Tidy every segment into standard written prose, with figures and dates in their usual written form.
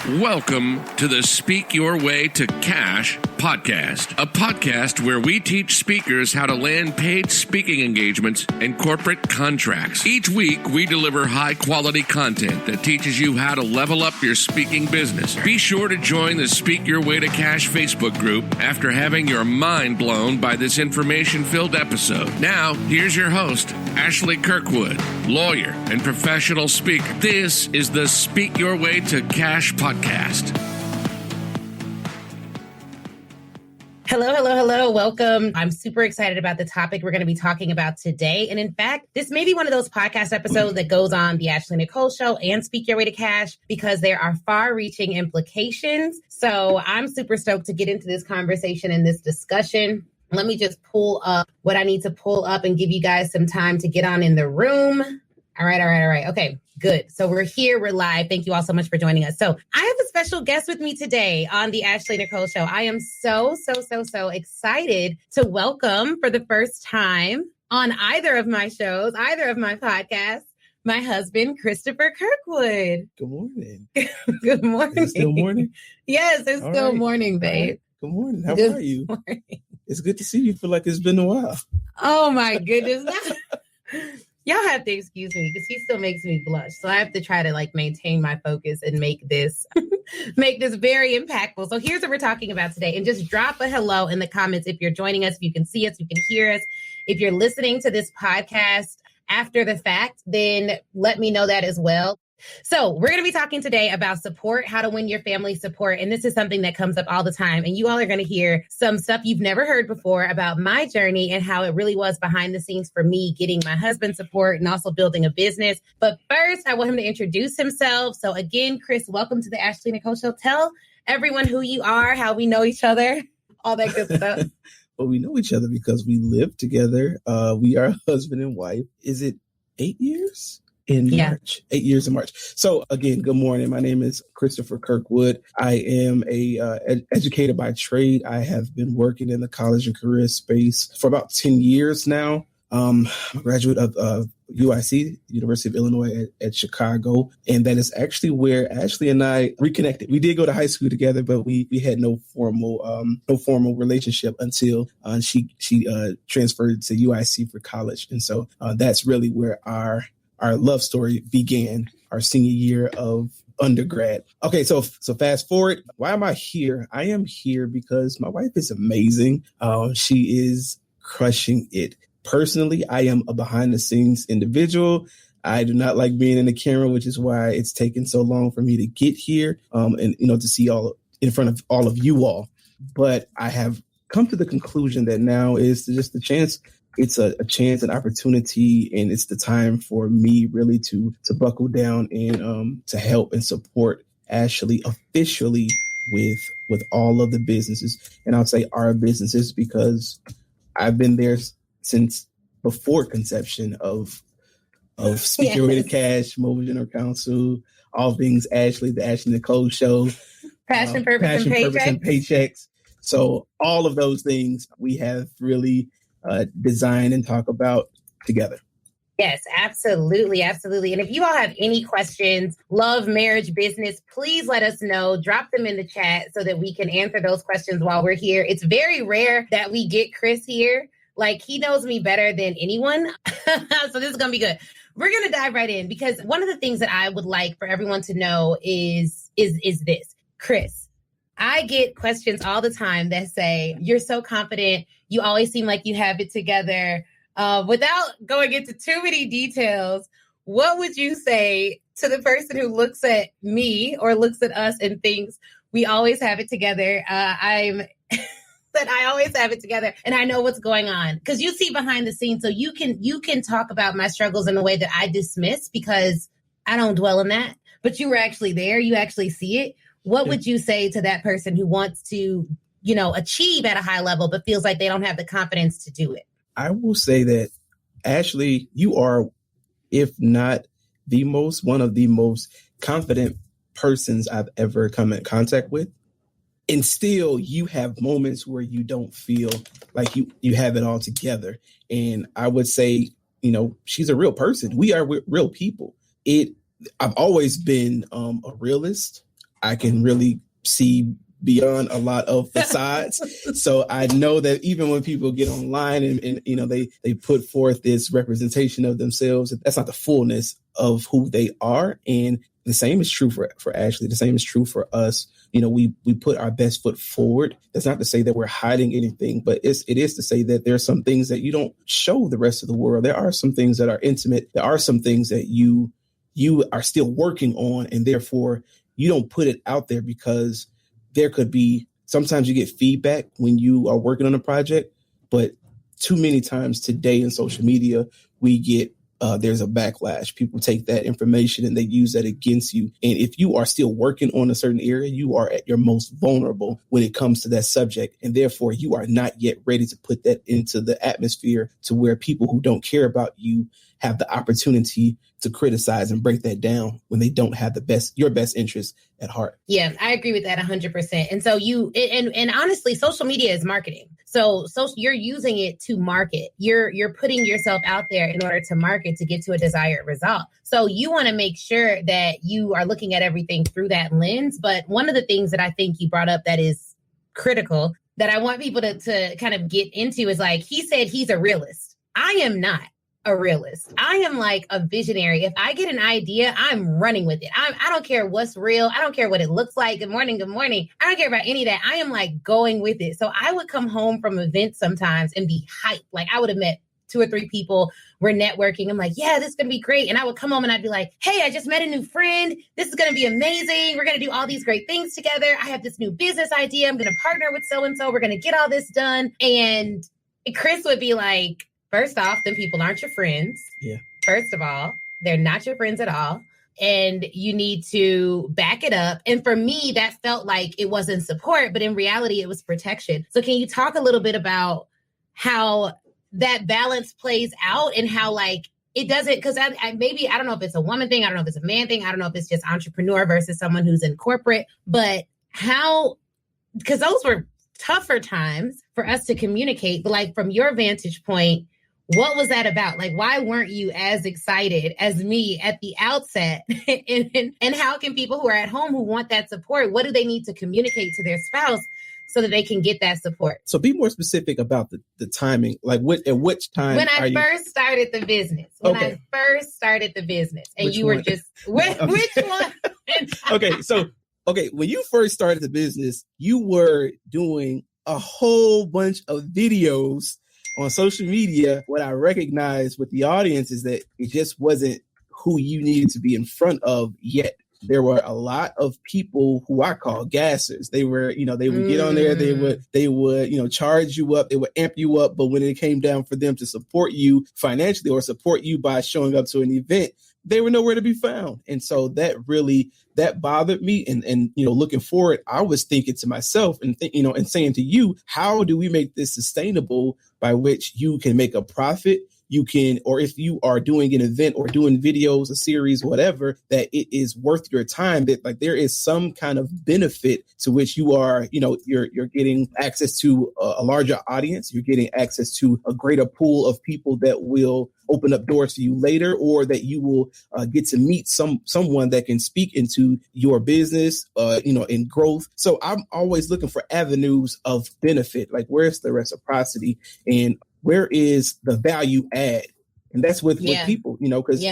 Welcome to the Speak Your Way to Cash podcast, a podcast where we teach speakers how to land paid speaking engagements and corporate contracts. Each week, we deliver high-quality content that teaches you how to level up your speaking business. Be sure to join the Speak Your Way to Cash Facebook group after having your mind blown by this information-filled episode. Now, here's your host, Ashley Kirkwood, lawyer and professional speaker. This is the Speak Your Way to Cash podcast. Hello. Welcome. I'm super excited about the topic we're going to be talking about today. And in fact, this may be one of those podcast episodes that goes on the Ashley Nicole show and Speak Your Way to Cash because there are far-reaching implications. So I'm super stoked to get into this conversation and this discussion. Let me just pull up what I need to pull up and give you guys some time to get on in the room. All right. Okay, good. So we're here. We're live. Thank you all so much for joining us. So I have a special guest with me today on the Ashley Nicole show. I am so excited to welcome for the first time on either of my shows, either of my podcasts, my husband, Christopher Kirkwood. Good morning. Good morning. Is it still morning? Yes, it's All still right. morning, babe. Right. Good morning. How Good are you? morning. It's good to see you. Feel like it's been a while. Oh my goodness. Y'all have to excuse me because he still makes me blush. So I have to try to maintain my focus and make this very impactful. So here's what we're talking about today. And just drop a hello in the comments if you're joining us, if you can see us, you can hear us. If you're listening to this podcast after the fact, then let me know that as well. So we're going to be talking today about support, how to win your family support. And this is something that comes up all the time. And you all are going to hear some stuff you've never heard before about my journey and how it really was behind the scenes for me getting my husband's support and also building a business. But first, I want him to introduce himself. So again, Chris, welcome to the Ashley Nicole show. Tell everyone who you are, how we know each other, all that good stuff. Well, we know each other because we live together. We are husband and wife. Is it 8 years? March, 8 years in March. So again, good morning. My name is Christopher Kirkwood. I am a educator by trade. I have been working in the college and career space for about 10 years now. I'm a graduate of UIC, University of Illinois at Chicago. And that is actually where Ashley and I reconnected. We did go to high school together, but we had no formal relationship until she transferred to UIC for college. And so that's really where our love story began, our senior year of undergrad. Okay, so fast forward. Why am I here? I am here because my wife is amazing. She is crushing it. Personally, I am a behind the scenes individual. I do not like being in the camera, which is why it's taken so long for me to get here and to see all in front of all of you all. But I have come to the conclusion that now is just the chance. It's a chance, an opportunity, and it's the time for me really to buckle down and to help and support Ashley officially with all of the businesses. And I'll say our businesses because I've been there since before conception of Speak Your Way to Cash, Mobile General Counsel, all things Ashley, the Ashley Nicole show, Passion, Purpose, and Paychecks. So all of those things we have really design and talk about together. Yes, absolutely. And if you all have any questions, love, marriage, business, please let us know. Drop them in the chat so that we can answer those questions while we're here. It's very rare that we get Chris here. He knows me better than anyone. So this is going to be good. We're going to dive right in because one of the things that I would like for everyone to know is this. Chris, I get questions all the time that say, you're so confident. You always seem like you have it together. Without going into too many details, what would you say to the person who looks at me or looks at us and thinks we always have it together? I always have it together and I know what's going on because you see behind the scenes. So you can talk about my struggles in a way that I dismiss because I don't dwell in that, but you were actually there. You actually see it. What would you say to that person who wants to, achieve at a high level, but feels like they don't have the confidence to do it? I will say that, Ashley, you are, if not one of the most confident persons I've ever come in contact with. And still, you have moments where you don't feel like you have it all together. And I would say, she's a real person. We are real people. I've always been a realist. I can really see beyond a lot of facades. So I know that even when people get online and you know, they put forth this representation of themselves, that's not the fullness of who they are. And the same is true for Ashley. The same is true for us. You know, we put our best foot forward. That's not to say that we're hiding anything, but it is to say that there are some things that you don't show the rest of the world. There are some things that are intimate. There are some things that you are still working on, and therefore you don't put it out there because there could be, sometimes you get feedback when you are working on a project, but too many times today in social media, we get, there's a backlash. People take that information and they use that against you. And if you are still working on a certain area, you are at your most vulnerable when it comes to that subject. And therefore, you are not yet ready to put that into the atmosphere to where people who don't care about you have the opportunity to criticize and break that down when they don't have your best interest at heart. Yeah, I agree with that 100%. And so and honestly, social media is marketing. So you're using it to market. You're putting yourself out there in order to market to get to a desired result. So you want to make sure that you are looking at everything through that lens. But one of the things that I think you brought up that is critical that I want people to kind of get into is like, he said he's a realist. I am not a realist. I am like a visionary. If I get an idea, I'm running with it. I don't care what's real. I don't care what it looks like. Good morning. Good morning. I don't care about any of that. I am like going with it. So I would come home from events sometimes and be hyped. Like I would have met 2 or 3 people. We're networking. I'm like, yeah, this is going to be great. And I would come home and I'd be like, hey, I just met a new friend. This is going to be amazing. We're going to do all these great things together. I have this new business idea. I'm going to partner with so-and-so. We're going to get all this done. And Chris would be like, first off, them people aren't your friends. Yeah. First of all, they're not your friends at all. And you need to back it up. And for me, that felt like it wasn't support, but in reality, it was protection. So can you talk a little bit about how that balance plays out and how like it doesn't, because I don't know if it's a woman thing. I don't know if it's a man thing. I don't know if it's just entrepreneur versus someone who's in corporate, but how, because those were tougher times for us to communicate. But like from your vantage point, what was that about? Like, why weren't you as excited as me at the outset? and how can people who are at home who want that support, what do they need to communicate to their spouse so that they can get that support? So be more specific about the timing. Like at which time? When I first started the business. And which you one? Were just, which one? Okay. When you first started the business, you were doing a whole bunch of videos on social media. What I recognized with the audience is that it just wasn't who you needed to be in front of yet. There were a lot of people who I call gassers. They were, they would get on there, they would, charge you up, they would amp you up. But when it came down for them to support you financially or support you by showing up to an event, they were nowhere to be found. And so that bothered me. And looking forward, I was thinking to myself and saying to you, how do we make this sustainable by which you can make a profit? You can, or if you are doing an event or doing videos, a series, whatever, that it is worth your time, that like there is some kind of benefit to which you are, you're getting access to a larger audience. You're getting access to a greater pool of people that will open up doors to you later, or that you will get to meet someone that can speak into your business, in growth. So I'm always looking for avenues of benefit. Like, where's the reciprocity and where is the value add? And that's with people, because,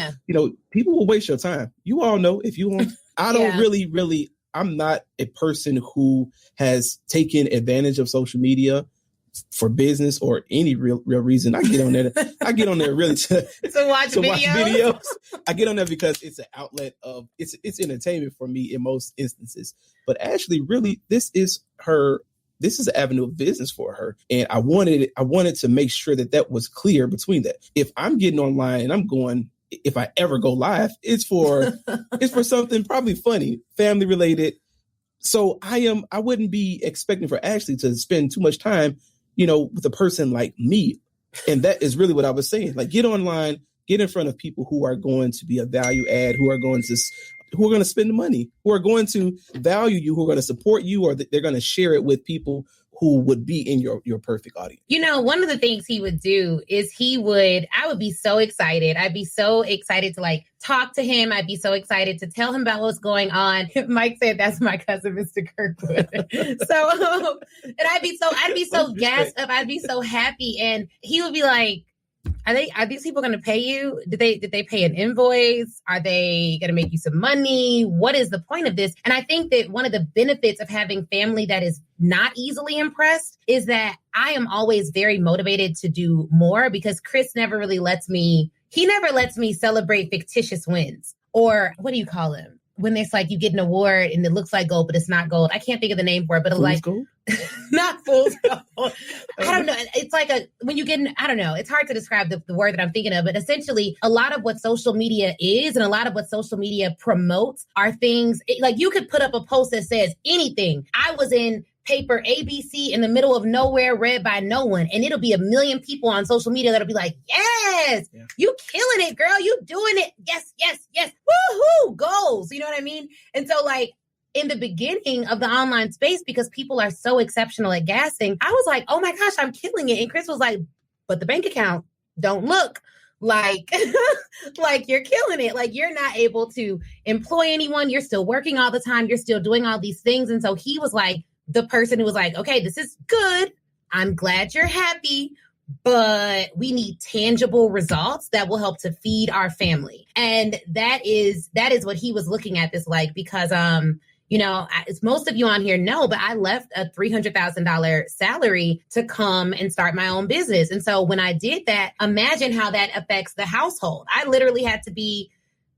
people will waste your time. You all know if you want, I don't really, I'm not a person who has taken advantage of social media for business or any real reason. I get on there really to watch videos. I get on there because it's an outlet of, it's entertainment for me in most instances. But Ashley, really, this is an avenue of business for her. And I wanted to make sure that was clear between that. If I'm getting online and I'm going, if I ever go live, it's for something probably funny, family related. So I wouldn't be expecting for Ashley to spend too much time, with a person like me. And that is really what I was saying. Like, get online, get in front of people who are going to be a value add, who are going to spend the money, who are going to value you, who are going to support you, or they're going to share it with people who would be in your perfect audience? You know, one of the things he would do is I would be so excited. I'd be so excited to like talk to him. I'd be so excited to tell him about what's going on. Mike said, that's my cousin, Mr. Kirkwood. And I'd be so gassed up. I'd be so happy. And he would be like, are these people going to pay you? Did they pay an invoice? Are they going to make you some money? What is the point of this? And I think that one of the benefits of having family that is not easily impressed is that I am always very motivated to do more, because Chris never lets me celebrate fictitious wins. Or what do you call them? When it's like you get an award and it looks like gold, but it's not gold. I can't think of the name for it, but it's like gold? Not fool's gold. I don't know. It's like I don't know. It's hard to describe the word that I'm thinking of, but essentially a lot of what social media is and a lot of what social media promotes are things like you could put up a post that says anything. I was in paper ABC in the middle of nowhere, read by no one. And it'll be 1 million people on social media that'll be like, yes, you killing it, girl. You doing it. Yes, yes, yes. Woohoo, goals. You know what I mean? And so like in the beginning of the online space, because people are so exceptional at gassing, I was like, oh my gosh, I'm killing it. And Chris was like, but the bank account don't look like, like you're killing it. Like you're not able to employ anyone. You're still working all the time. You're still doing all these things. And so he was like, the person who was like, okay, this is good. I'm glad you're happy, but we need tangible results that will help to feed our family. And that is what he was looking at this like, because, you know, as most of you on here know, but I left a $300,000 salary to come and start my own business. And so when I did that, imagine how that affects the household. I literally had to be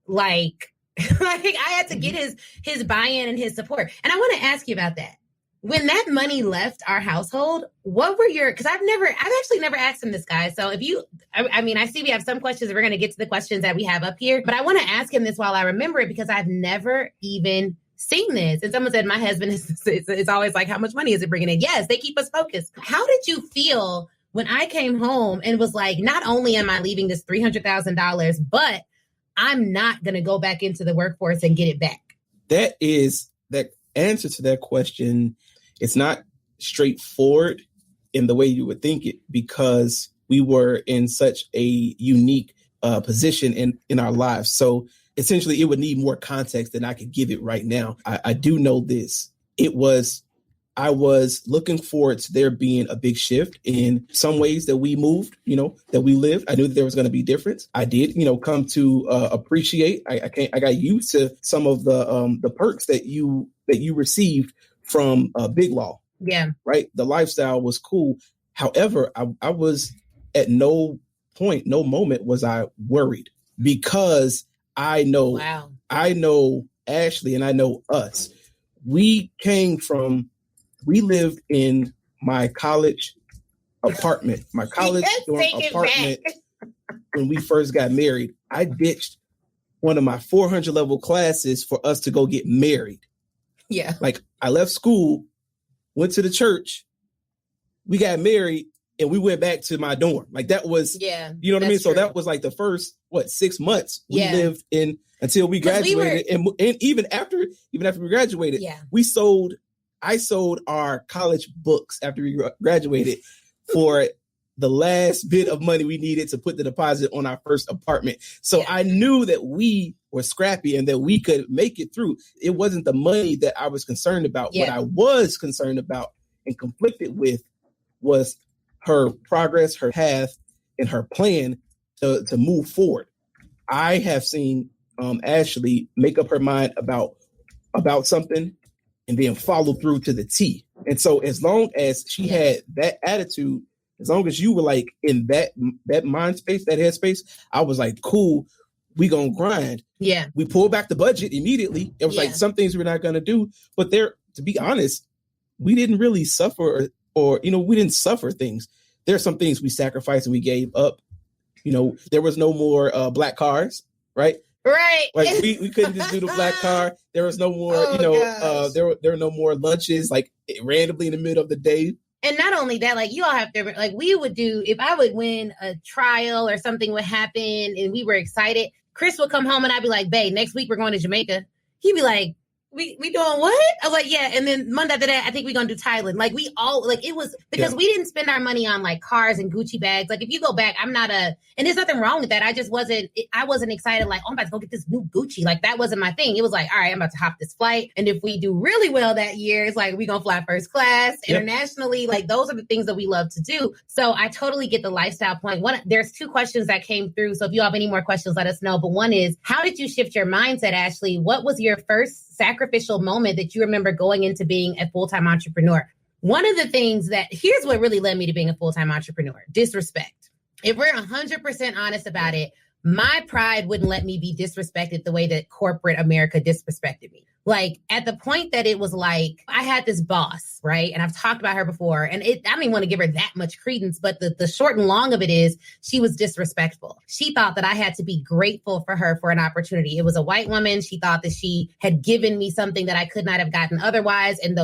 like I had to get his buy-in and his support. And I want to ask you about that. When that money left our household, what were because I've actually never asked him this, guy. So if you, I see we have some questions and we're going to get to the questions that we have up here, but I want to ask him this while I remember it, because I've never even seen this. And someone said, my husband is always like, how much money is it bringing in? Yes, they keep us focused. How did you feel when I came home and was like, not only am I leaving this $300,000, but I'm not going to go back into the workforce and get it back? That answer to that question, it's not straightforward in the way you would think it, because we were in such a unique position in our lives. So essentially, it would need more context than I could give it right now. I do know this. I was looking forward to there being a big shift in some ways that we moved, that we lived. I knew that there was going to be difference. I did, come to appreciate. I got used to some of the perks that you received from Big Law. Yeah. Right. The lifestyle was cool. However, I was at no moment was I worried, because I know Ashley and I know us. We lived in my college apartment, dorm apartment. When we first got married, I ditched one of my 400 level classes for us to go get married. Yeah. Like I left school, went to the church, we got married, and we went back to my dorm. Like that was, you know what I mean? So that was like the first, 6 months we lived in until we graduated. And even after we graduated, I sold our college books after we graduated for the last bit of money we needed to put the deposit on our first apartment. So I knew that we were scrappy and that we could make it through. It wasn't the money that I was concerned about. What I was concerned about and conflicted with was her progress, her path, and her plan to move forward. I have seen Ashley make up her mind about something and then follow through to the T. And so as long as she had that attitude, as long as you were like in that mind space, that head space, I was like, cool, we gonna grind. Yeah. We pulled back the budget immediately. It was like some things we're not gonna do. But to be honest, we didn't really suffer or we didn't suffer things. There are some things we sacrificed and we gave up. There was no more black cars, right? Right. Like we couldn't just do the black car. There was no more, there were no more lunches like randomly in the middle of the day. And not only that, like you all have to, like we would do, if I would win a trial or something would happen and we were excited, Chris would come home and I'd be like, babe, next week we're going to Jamaica. He'd be like, we doing what? I was like, yeah. And then Monday after that, I think we're going to do Thailand. Like we all, like it was because we didn't spend our money on like cars and Gucci bags. Like if you go back, and there's nothing wrong with that. I wasn't excited. Like, oh, I'm about to go get this new Gucci. Like that wasn't my thing. It was like, all right, I'm about to hop this flight. And if we do really well that year, it's like, we going to fly first class internationally. Like those are the things that we love to do. So I totally get the lifestyle point. There's 2 questions that came through. So if you have any more questions, let us know. But one is, how did you shift your mindset, Ashley? What was your first sacrificial moment that you remember going into being a full-time entrepreneur? One of the things here's what really led me to being a full-time entrepreneur: disrespect. If we're 100% honest about it, my pride wouldn't let me be disrespected the way that corporate America disrespected me. Like at the point that it was like, I had this boss, right? And I've talked about her before, and I don't even want to give her that much credence, but the short and long of it is she was disrespectful. She thought that I had to be grateful for her for an opportunity. It was a white woman. She thought that she had given me something that I could not have gotten otherwise. And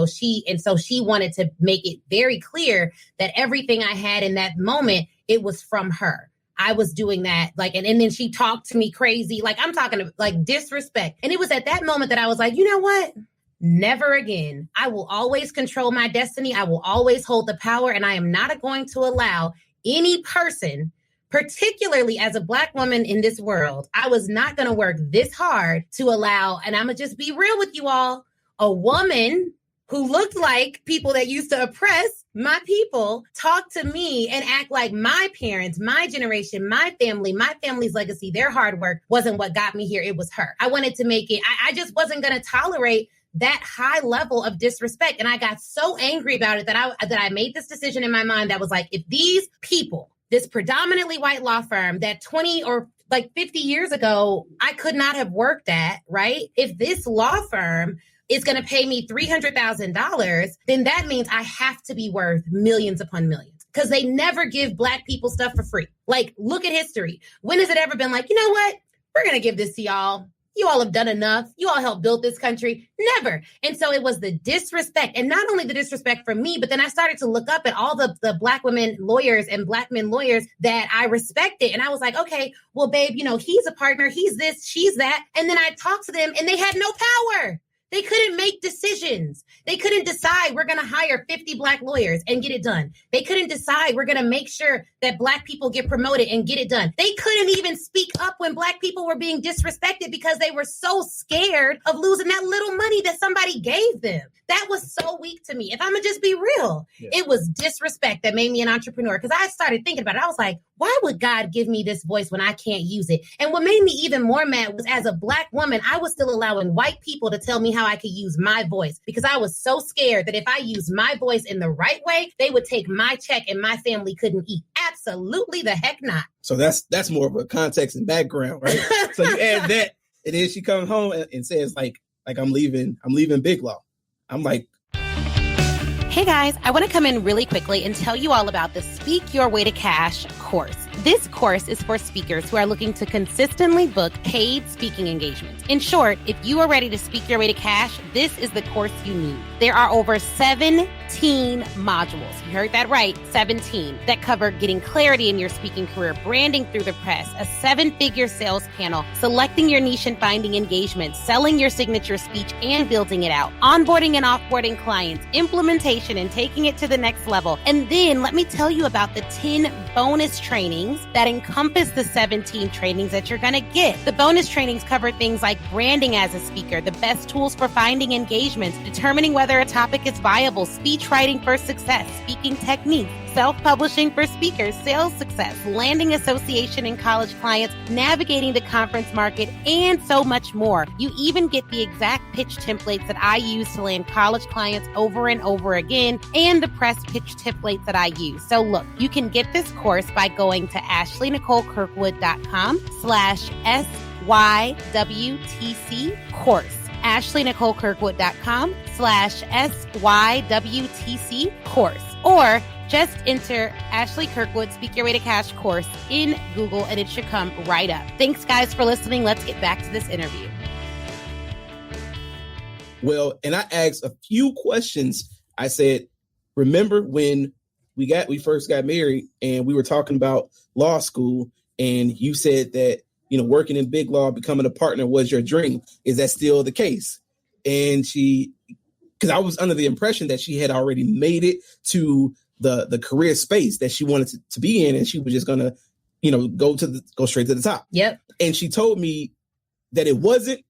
so she wanted to make it very clear that everything I had in that moment, it was from her. I was doing that, like, and then she talked to me crazy. Like, I'm talking like disrespect. And it was at that moment that I was like, you know what? Never again. I will always control my destiny. I will always hold the power. And I am not going to allow any person, particularly as a Black woman in this world, I was not going to work this hard to allow, and I'm going to just be real with you all, a woman who looked like people that used to oppress my people talk to me and act like my parents, my generation, my family's legacy, their hard work wasn't what got me here. It was her. I wanted to make it. I just wasn't going to tolerate that high level of disrespect. And I got so angry about it that I made this decision in my mind that was like, if these people, this predominantly white law firm that 20 or like 50 years ago, I could not have worked at, right? If this law firm is going to pay me $300,000, then that means I have to be worth millions upon millions, because they never give Black people stuff for free. Like, look at history. When has it ever been like, you know what? We're going to give this to y'all. You all have done enough. You all helped build this country. Never. And so it was the disrespect, and not only the disrespect from me, but then I started to look up at all the Black women lawyers and Black men lawyers that I respected. And I was like, okay, well, babe, he's a partner. He's this, she's that. And then I talked to them and they had no power. They couldn't make decisions. They couldn't decide we're going to hire 50 Black lawyers and get it done. They couldn't decide we're going to make sure that Black people get promoted and get it done. They couldn't even speak up when Black people were being disrespected because they were so scared of losing that little money that somebody gave them. That was so weak to me. If I'm going to just be real, It was disrespect that made me an entrepreneur, because I started thinking about it. I was like, why would God give me this voice when I can't use it? And what made me even more mad was, as a Black woman, I was still allowing white people to tell me how I could use my voice, because I was so scared that if I used my voice in the right way, they would take my check and my family couldn't eat. Absolutely the heck not. So that's more of a context and background, right? So you add that, and then she comes home and says like I'm leaving Big Law. I'm like, hey guys, I want to come in really quickly and tell you all about the Speak Your Way to Cash course. This course is for speakers who are looking to consistently book paid speaking engagements. In short, if you are ready to speak your way to cash, this is the course you need. There are over 17 modules. You heard that right, 17, that cover getting clarity in your speaking career, branding through the press, a 7-figure sales panel, selecting your niche and finding engagements, selling your signature speech and building it out, onboarding and offboarding clients, implementation and taking it to the next level. And then let me tell you about the 10 bonus trainings that encompass the 17 trainings that you're going to get. The bonus trainings cover things like branding as a speaker, the best tools for finding engagements, determining whether a topic is viable, speech writing for success, speaking techniques, self-publishing for speakers, sales success, landing association and college clients, navigating the conference market, and so much more. You even get the exact pitch templates that I use to land college clients over and over again, and the press pitch templates that I use. So look, you can get this course by going to ashleynicolekirkwood.com/SYWTC course. ashleynicolekirkwood.com/SYWTC course. Or just enter Ashley Kirkwood Speak Your Way to Cash course in Google and it should come right up. Thanks guys for listening. Let's get back to this interview. Well, and I asked a few questions. I said, remember when we first got married and we were talking about law school, and you said that, working in Big Law, becoming a partner was your dream. Is that still the case? And because I was under the impression that she had already made it to the career space that she wanted to be in, and she was just going to, go straight to the top. Yep. And she told me that it wasn't.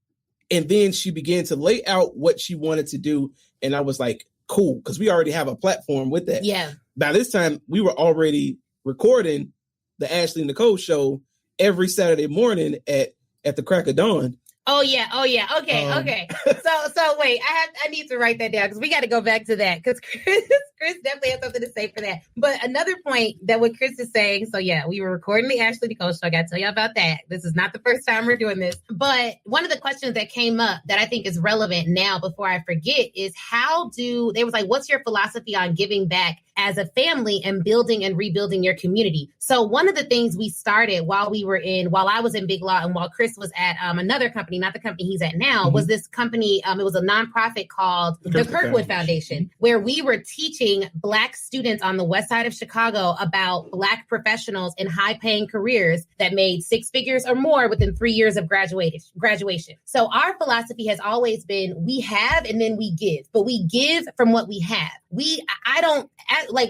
And then she began to lay out what she wanted to do. And I was like, cool, because we already have a platform with that. Yeah. By this time, we were already recording the Ashley and Nicole show every Saturday morning at the crack of dawn. Oh yeah. Okay. So wait, I need to write that down because we got to go back to that because Chris definitely has something to say for that. But another point that what Chris is saying. So yeah, we were recording the Ashley Nicole show. I got to tell you about that. This is not the first time we're doing this. But one of the questions that came up that I think is relevant now, before I forget, is they was like, what's your philosophy on giving back as a family and building and rebuilding your community? So one of the things we started while I was in Big Law and while Chris was at another company, not the company he's at now, was this company. It was a nonprofit called the Kirkwood Foundation, where we were teaching Black students on the west side of Chicago about Black professionals in high-paying careers that made six figures or more within 3 years of graduation. So our philosophy has always been we have and then we give, but we give from what we have.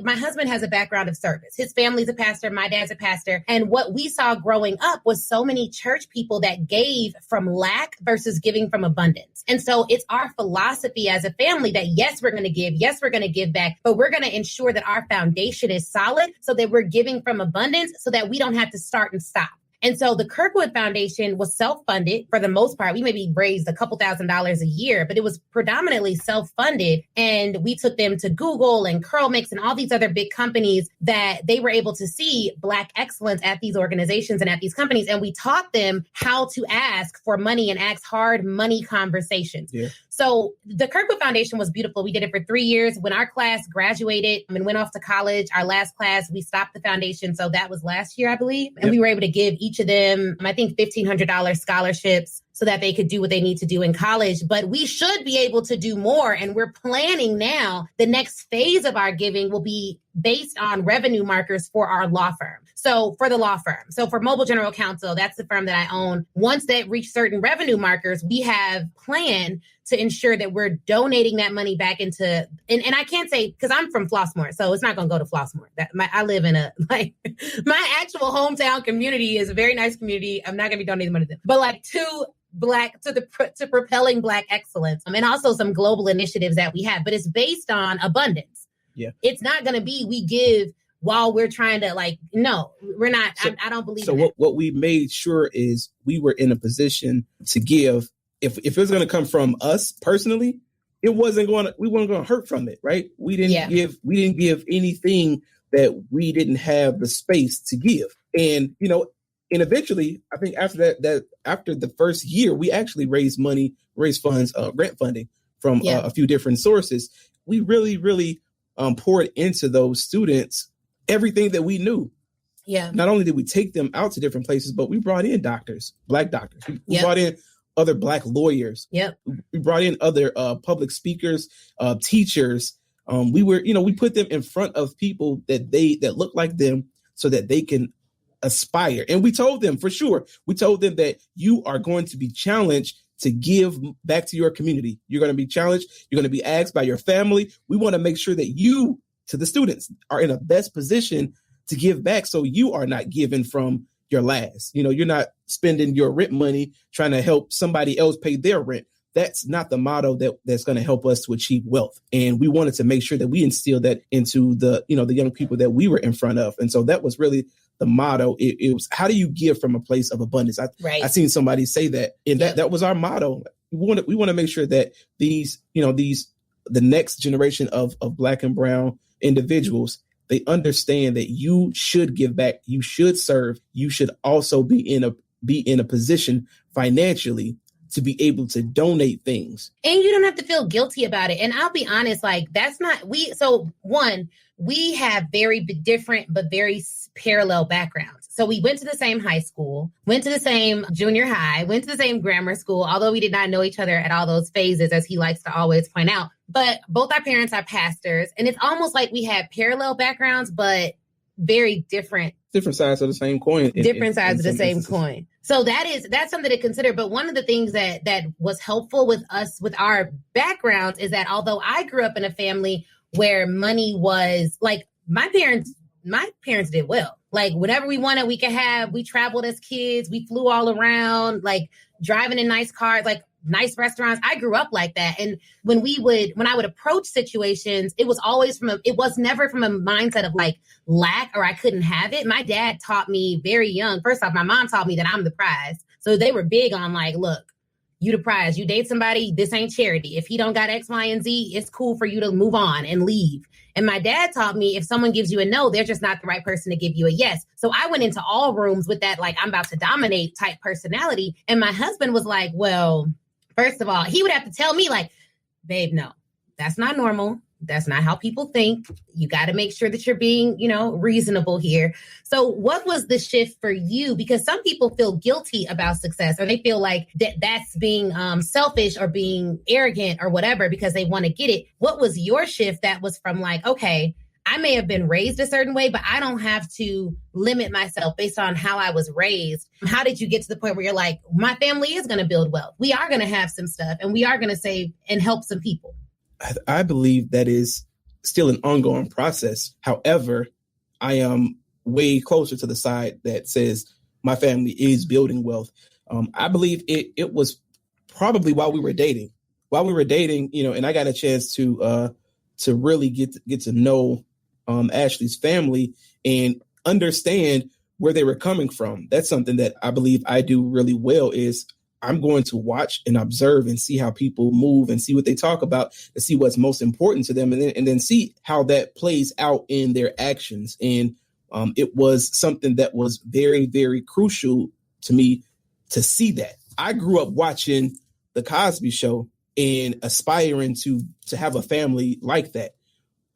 My husband has a background of service. His family's a pastor. My dad's a pastor. And what we saw growing up was so many church people that gave from lack versus giving from abundance. And so it's our philosophy as a family that yes, we're going to give. Yes, we're going to give back, but we're going to ensure that our foundation is solid so that we're giving from abundance so that we don't have to start and stop. And so the Kirkwood Foundation was self-funded for the most part. We maybe raised a couple $1,000s a year, but it was predominantly self-funded. And we took them to Google and CurlMix and all these other big companies that they were able to see Black excellence at these organizations and at these companies. And we taught them how to ask for money and ask hard money conversations. Yeah. So the Kirkwood Foundation was beautiful. We did it for 3 years. When our class graduated and went off to college, our last class, we stopped the foundation. So that was last year, I believe. And we were able to give each of them, I think, $1,500 scholarships so that they could do what they need to do in college. But we should be able to do more. And we're planning now the next phase of our giving will be based on revenue markers for our law firm. So for the law firm. So for Mobile General Counsel, that's the firm that I own. Once that reach certain revenue markers, we have planned to ensure that we're donating that money back into, and I can't say, because I'm from Flossmoor, so it's not going to go to Flossmoor. I live in my actual hometown community is a very nice community. I'm not going to be donating money to them. But to propelling Black excellence and also some global initiatives that we have, but it's based on abundance. Yeah. It's not going to be we give while we're trying to no, we're not. So, I don't believe in that. What we made sure is we were in a position to give. If it was going to come from us personally, we weren't going to hurt from it, right? We didn't give anything that we didn't have the space to give. And, and eventually, I think after after the first year, we actually raised funds, grant funding from a few different sources. We really, really poured into those students everything that we knew. Yeah. Not only did we take them out to different places, but we brought in doctors, Black doctors. We brought in other Black lawyers. Yep. We brought in other public speakers, teachers. We put them in front of people that look like them so that they can aspire. And we told them that you are going to be challenged to give back to your community. You're going to be challenged. You're going to be asked by your family. We want to make sure that you, to the students, are in a best position to give back. So you are not giving from your last. You're not spending your rent money trying to help somebody else pay their rent. That's not the motto that's going to help us to achieve wealth. And we wanted to make sure that we instill that into the young people that we were in front of. And so that was really the motto. It was, how do you give from a place of abundance? I seen somebody say that, and that was our motto. We want to make sure that the next generation of Black and brown individuals, they understand that you should give back, you should serve, you should also be in a position financially to be able to donate things. And you don't have to feel guilty about it. And I'll be honest, that's not, we have very different but very parallel backgrounds. So we went to the same high school, went to the same junior high, went to the same grammar school, although we did not know each other at all those phases, as he likes to always point out. But both our parents are pastors, and it's almost like we had parallel backgrounds, but very different different sides of the same coin. Different sides of the same coin. So that's something to consider. But one of the things that was helpful with us, with our backgrounds, is that although I grew up in a family where money was like, my parents did well. Like whatever we wanted, we could have. We traveled as kids. We flew all around, like driving in nice cars, like nice restaurants. I grew up like that. And when I would approach situations, it was never from a mindset of like lack or I couldn't have it. My dad taught me very young. First off, my mom taught me that I'm the prize. So they were big on like, look, you the prize. You date somebody, this ain't charity. If he don't got X, Y, and Z, it's cool for you to move on and leave. And my dad taught me if someone gives you a no, they're just not the right person to give you a yes. So I went into all rooms with that, like, I'm about to dominate type personality. And my husband was like, well, first of all, he would have to tell me like, babe, no, that's not normal. That's not how people think. You got to make sure that you're being, reasonable here. So what was the shift for you? Because some people feel guilty about success, or they feel like that's being selfish or being arrogant or whatever because they want to get it. What was your shift that was from like, okay, I may have been raised a certain way, but I don't have to limit myself based on how I was raised. How did you get to the point where you're like, my family is going to build wealth. We are going to have some stuff and we are going to save and help some people. I believe that is still an ongoing process. However, I am way closer to the side that says my family is building wealth. I believe it was probably while we were dating, and I got a chance to really get to know Ashley's family and understand where they were coming from. That's something that I believe I do really well is I'm going to watch and observe and see how people move and see what they talk about to see what's most important to them and then see how that plays out in their actions. And it was something that was very, very crucial to me to see that. I grew up watching The Cosby Show and aspiring to have a family like that.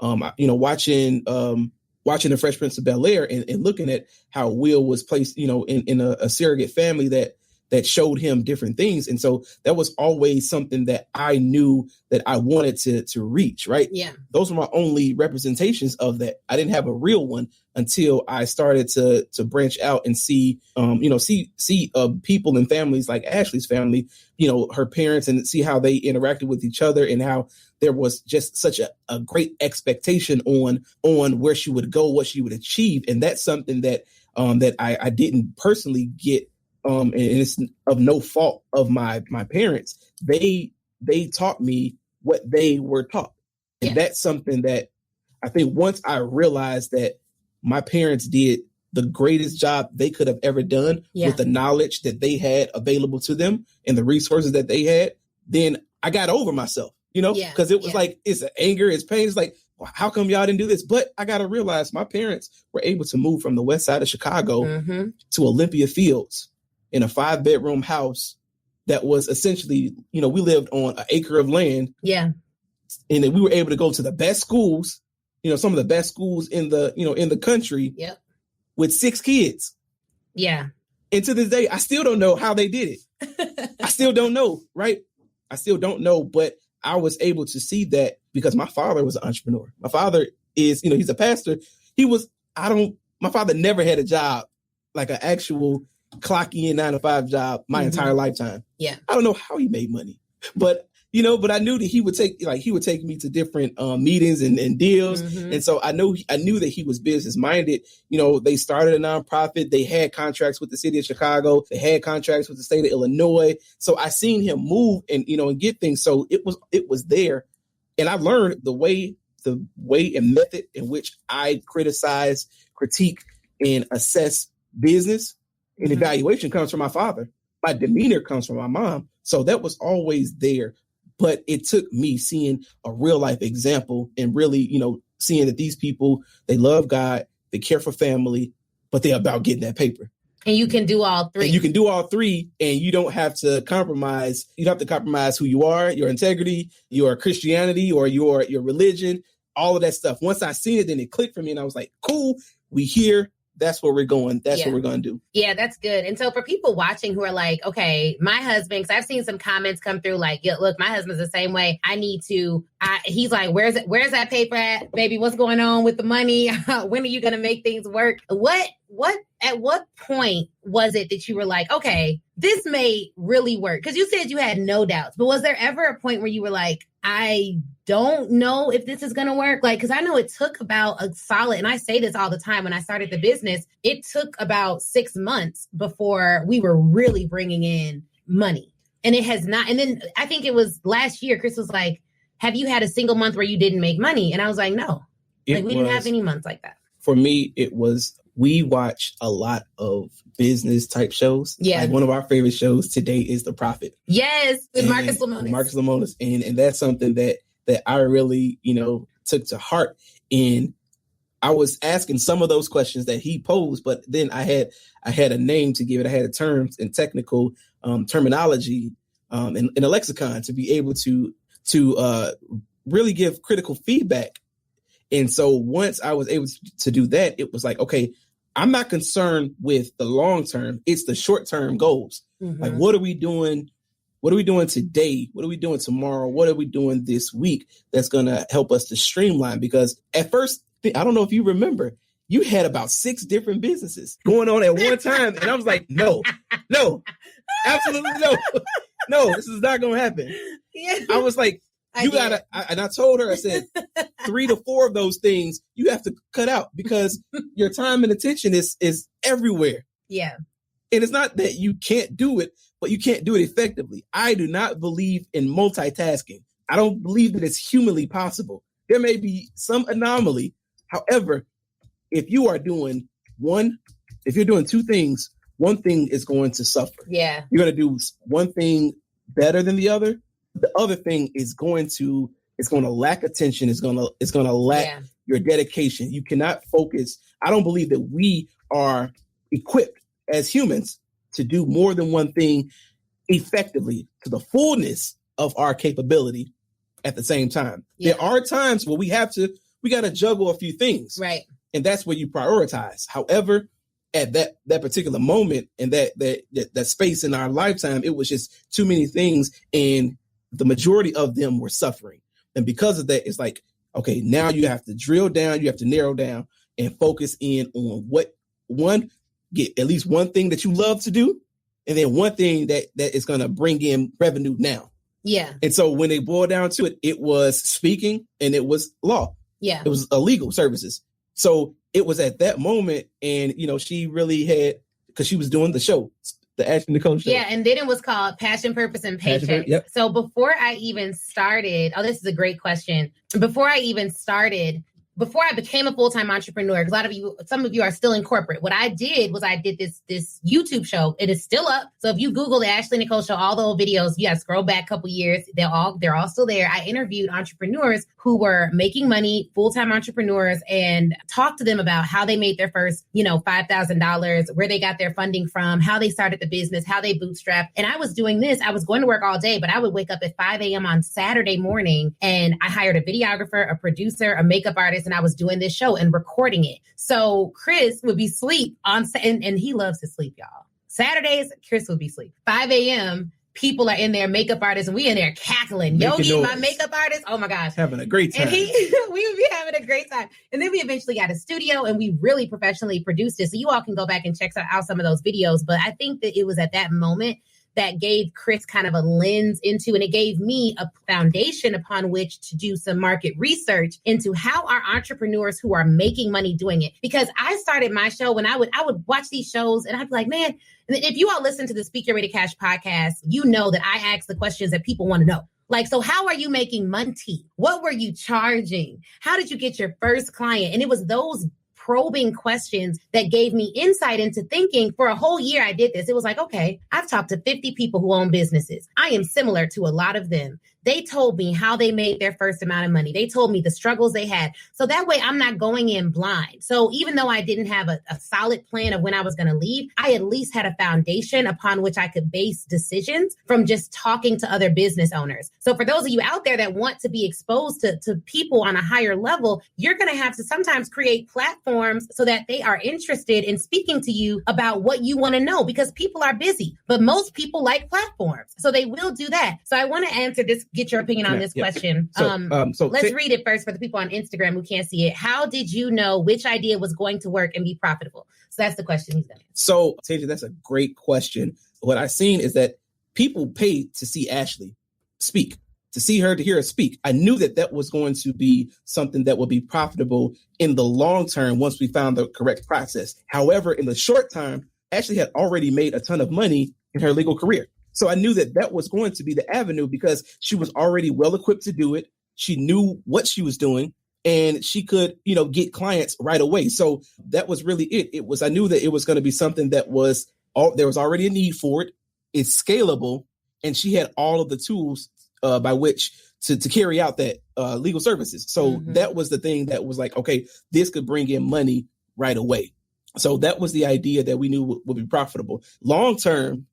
Watching The Fresh Prince of Bel-Air and looking at how Will was placed, in a surrogate family that showed him different things. And so that was always something that I knew that I wanted to reach, right? Yeah. Those were my only representations of that. I didn't have a real one until I started to branch out and see people and families like Ashley's family, her parents, and see how they interacted with each other and how there was just such a great expectation on where she would go, what she would achieve. And that's something that I didn't personally get. And it's of no fault of my parents. They taught me what they were taught. And that's something that I think once I realized that my parents did the greatest job they could have ever done with the knowledge that they had available to them and the resources that they had, then I got over myself, because it was like, it's anger, it's pain. It's like, well, how come y'all didn't do this? But I got to realize my parents were able to move from the west side of Chicago to Olympia Fields in a 5-bedroom house that was essentially, we lived on an acre of land. Yeah. And then we were able to go to the best schools, some of the best schools in the country with 6 kids. Yeah. And to this day, I still don't know how they did it. I still don't know. Right. I still don't know. But I was able to see that because my father was an entrepreneur. My father is, he's a pastor. My father never had a job, like an actual clock in 9-to-5 job my entire lifetime. Yeah. I don't know how he made money, but I knew that he would take me to different meetings and deals. And so I knew that he was business minded. They started a nonprofit. They had contracts with the city of Chicago. They had contracts with the state of Illinois. So I seen him move and get things. So it was there. And I learned the way and method in which I criticize, critique, and assess business. And evaluation comes from my father. My demeanor comes from my mom. So that was always there. But it took me seeing a real life example and really, seeing that these people, they love God, they care for family, but they're about getting that paper. And you can do all three. And you can do all three, and you don't have to compromise. You don't have to compromise who you are, your integrity, your Christianity, or your religion, all of that stuff. Once I seen it, then it clicked for me, and I was like, cool, we here. That's where we're going. That's what we're going to do. Yeah, that's good. And so for people watching who are like, okay, my husband, because I've seen some comments come through like, yeah, look, my husband's the same way. He's like, where's that paper at? Baby, what's going on with the money? When are you going to make things work? What at what point was it that you were like, okay, this may really work? Because you said you had no doubts, but was there ever a point where you were like, I don't know if this is going to work? Like, because I know it took about a solid, and I say this all the time when I started the business, it took about 6 months before we were really bringing in money. And it has not. And then I think it was last year, Chris was like, have you had a single month where you didn't make money? And I was like, no, we didn't have any months like that. For me, it was, we watch a lot of business type shows. Yeah. Like one of our favorite shows today is The Profit. Yes. With Marcus Lemonis. And that's something that I really, took to heart. And I was asking some of those questions that he posed, but then I had a name to give it. I had a terms and technical terminology in a lexicon to be able to really give critical feedback. And so once I was able to do that, it was like, okay, I'm not concerned with the long term. It's the short term goals. Mm-hmm. Like, what are we doing? What are we doing today? What are we doing tomorrow? What are we doing this week that's going to help us to streamline? Because at first, I don't know if you remember, you had about 6 different businesses going on at one time. And I was like, no, absolutely no. No, this is not going to happen. Yeah. I was like, and I told her, I said, 3 to 4 of those things you have to cut out because your time and attention is everywhere. Yeah. And it's not that you can't do it, but you can't do it effectively. I do not believe in multitasking. I don't believe that it's humanly possible. There may be some anomaly. However, if you're doing 2 things, one thing is going to suffer. Yeah. You're going to do one thing better than the other. The other thing is going to lack attention. It's going to lack your dedication. You cannot focus. I don't believe that we are equipped as humans to do more than one thing effectively to the fullness of our capability at the same time. Yeah. There are times where we got to juggle a few things. Right. And that's where you prioritize. However, at that particular moment and that space in our lifetime, it was just too many things, and the majority of them were suffering. And because of that, it's like, okay, now you have to drill down, you have to narrow down and focus in on get at least one thing that you love to do, and then one thing that is going to bring in revenue now. Yeah. And so when they boiled down to it, it was speaking and it was law. Yeah. It was legal services. So it was at that moment, and she really had, because she was doing the show, the Ashley Nicole show. Yeah, and then it was called Passion, Purpose, and Paycheck. Yep. So before I even started, this is a great question. Before I became a full-time entrepreneur, because some of you are still in corporate, what I did was I did this YouTube show. It is still up. So if you Google the Ashley Nicole show, all the old videos, you got to scroll back a couple years. They're all still there. I interviewed entrepreneurs who were making money, full-time entrepreneurs, and talked to them about how they made their first, $5,000, where they got their funding from, how they started the business, how they bootstrapped. And I was doing this. I was going to work all day, but I would wake up at 5 a.m. on Saturday morning, and I hired a videographer, a producer, a makeup artist, and I was doing this show and recording it. So Chris would be asleep and he loves to sleep, y'all. Saturdays, Chris would be asleep. 5 a.m., people are in there, makeup artists, and we in there cackling. Yogi, my makeup artist, oh my gosh. Having a great time. And we would be having a great time. And then we eventually got a studio and we really professionally produced it. So you all can go back and check out some of those videos. But I think that it was at that moment that gave Chris kind of a lens into, and it gave me a foundation upon which to do some market research into how are entrepreneurs who are making money doing it. Because I started my show when I would watch these shows and I'd be like, man, and if you all listen to the Speak Your Way to Cash podcast, you know that I ask the questions that people want to know. Like, so how are you making money? What were you charging? How did you get your first client? And it was those probing questions that gave me insight into thinking. For a whole year, I did this. It was like, okay, I've talked to 50 people who own businesses. I am similar to a lot of them. They told me how they made their first amount of money. They told me the struggles they had. So that way I'm not going in blind. So even though I didn't have a solid plan of when I was going to leave, I at least had a foundation upon which I could base decisions from just talking to other business owners. So for those of you out there that want to be exposed to people on a higher level, you're going to have to sometimes create platforms so that they are interested in speaking to you about what you want to know, because people are busy, but most people like platforms. So they will do that. So I want to answer this get your opinion on this question. So let's read it first for the people on Instagram who can't see it. How did you know which idea was going to work and be profitable? So that's the question he's going to answer. So, Tasia, that's a great question. What I've seen is that people paid to see Ashley speak, to hear her speak. I knew that was going to be something that would be profitable in the long term once we found the correct process. However, in the short term, Ashley had already made a ton of money in her legal career. So I knew that was going to be the avenue because she was already well equipped to do it. She knew what she was doing and she could, get clients right away. So that was really it. I knew that it was going to be something that there was already a need for it. It's scalable. And she had all of the tools by which to carry out that legal services. So that was the thing that was like, okay, this could bring in money right away. So that was the idea that we knew would be profitable. Long term,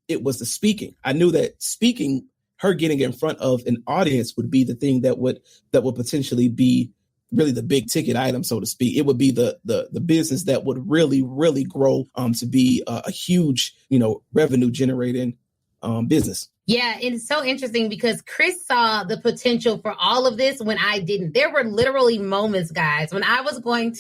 it was the speaking. I knew that speaking, her getting in front of an audience would be the thing that would potentially be really the big ticket item, so to speak. It would be the business that would really, really grow to be a huge, revenue generating business. Yeah, and it's so interesting because Chris saw the potential for all of this when I didn't. There were literally moments, guys, when I was going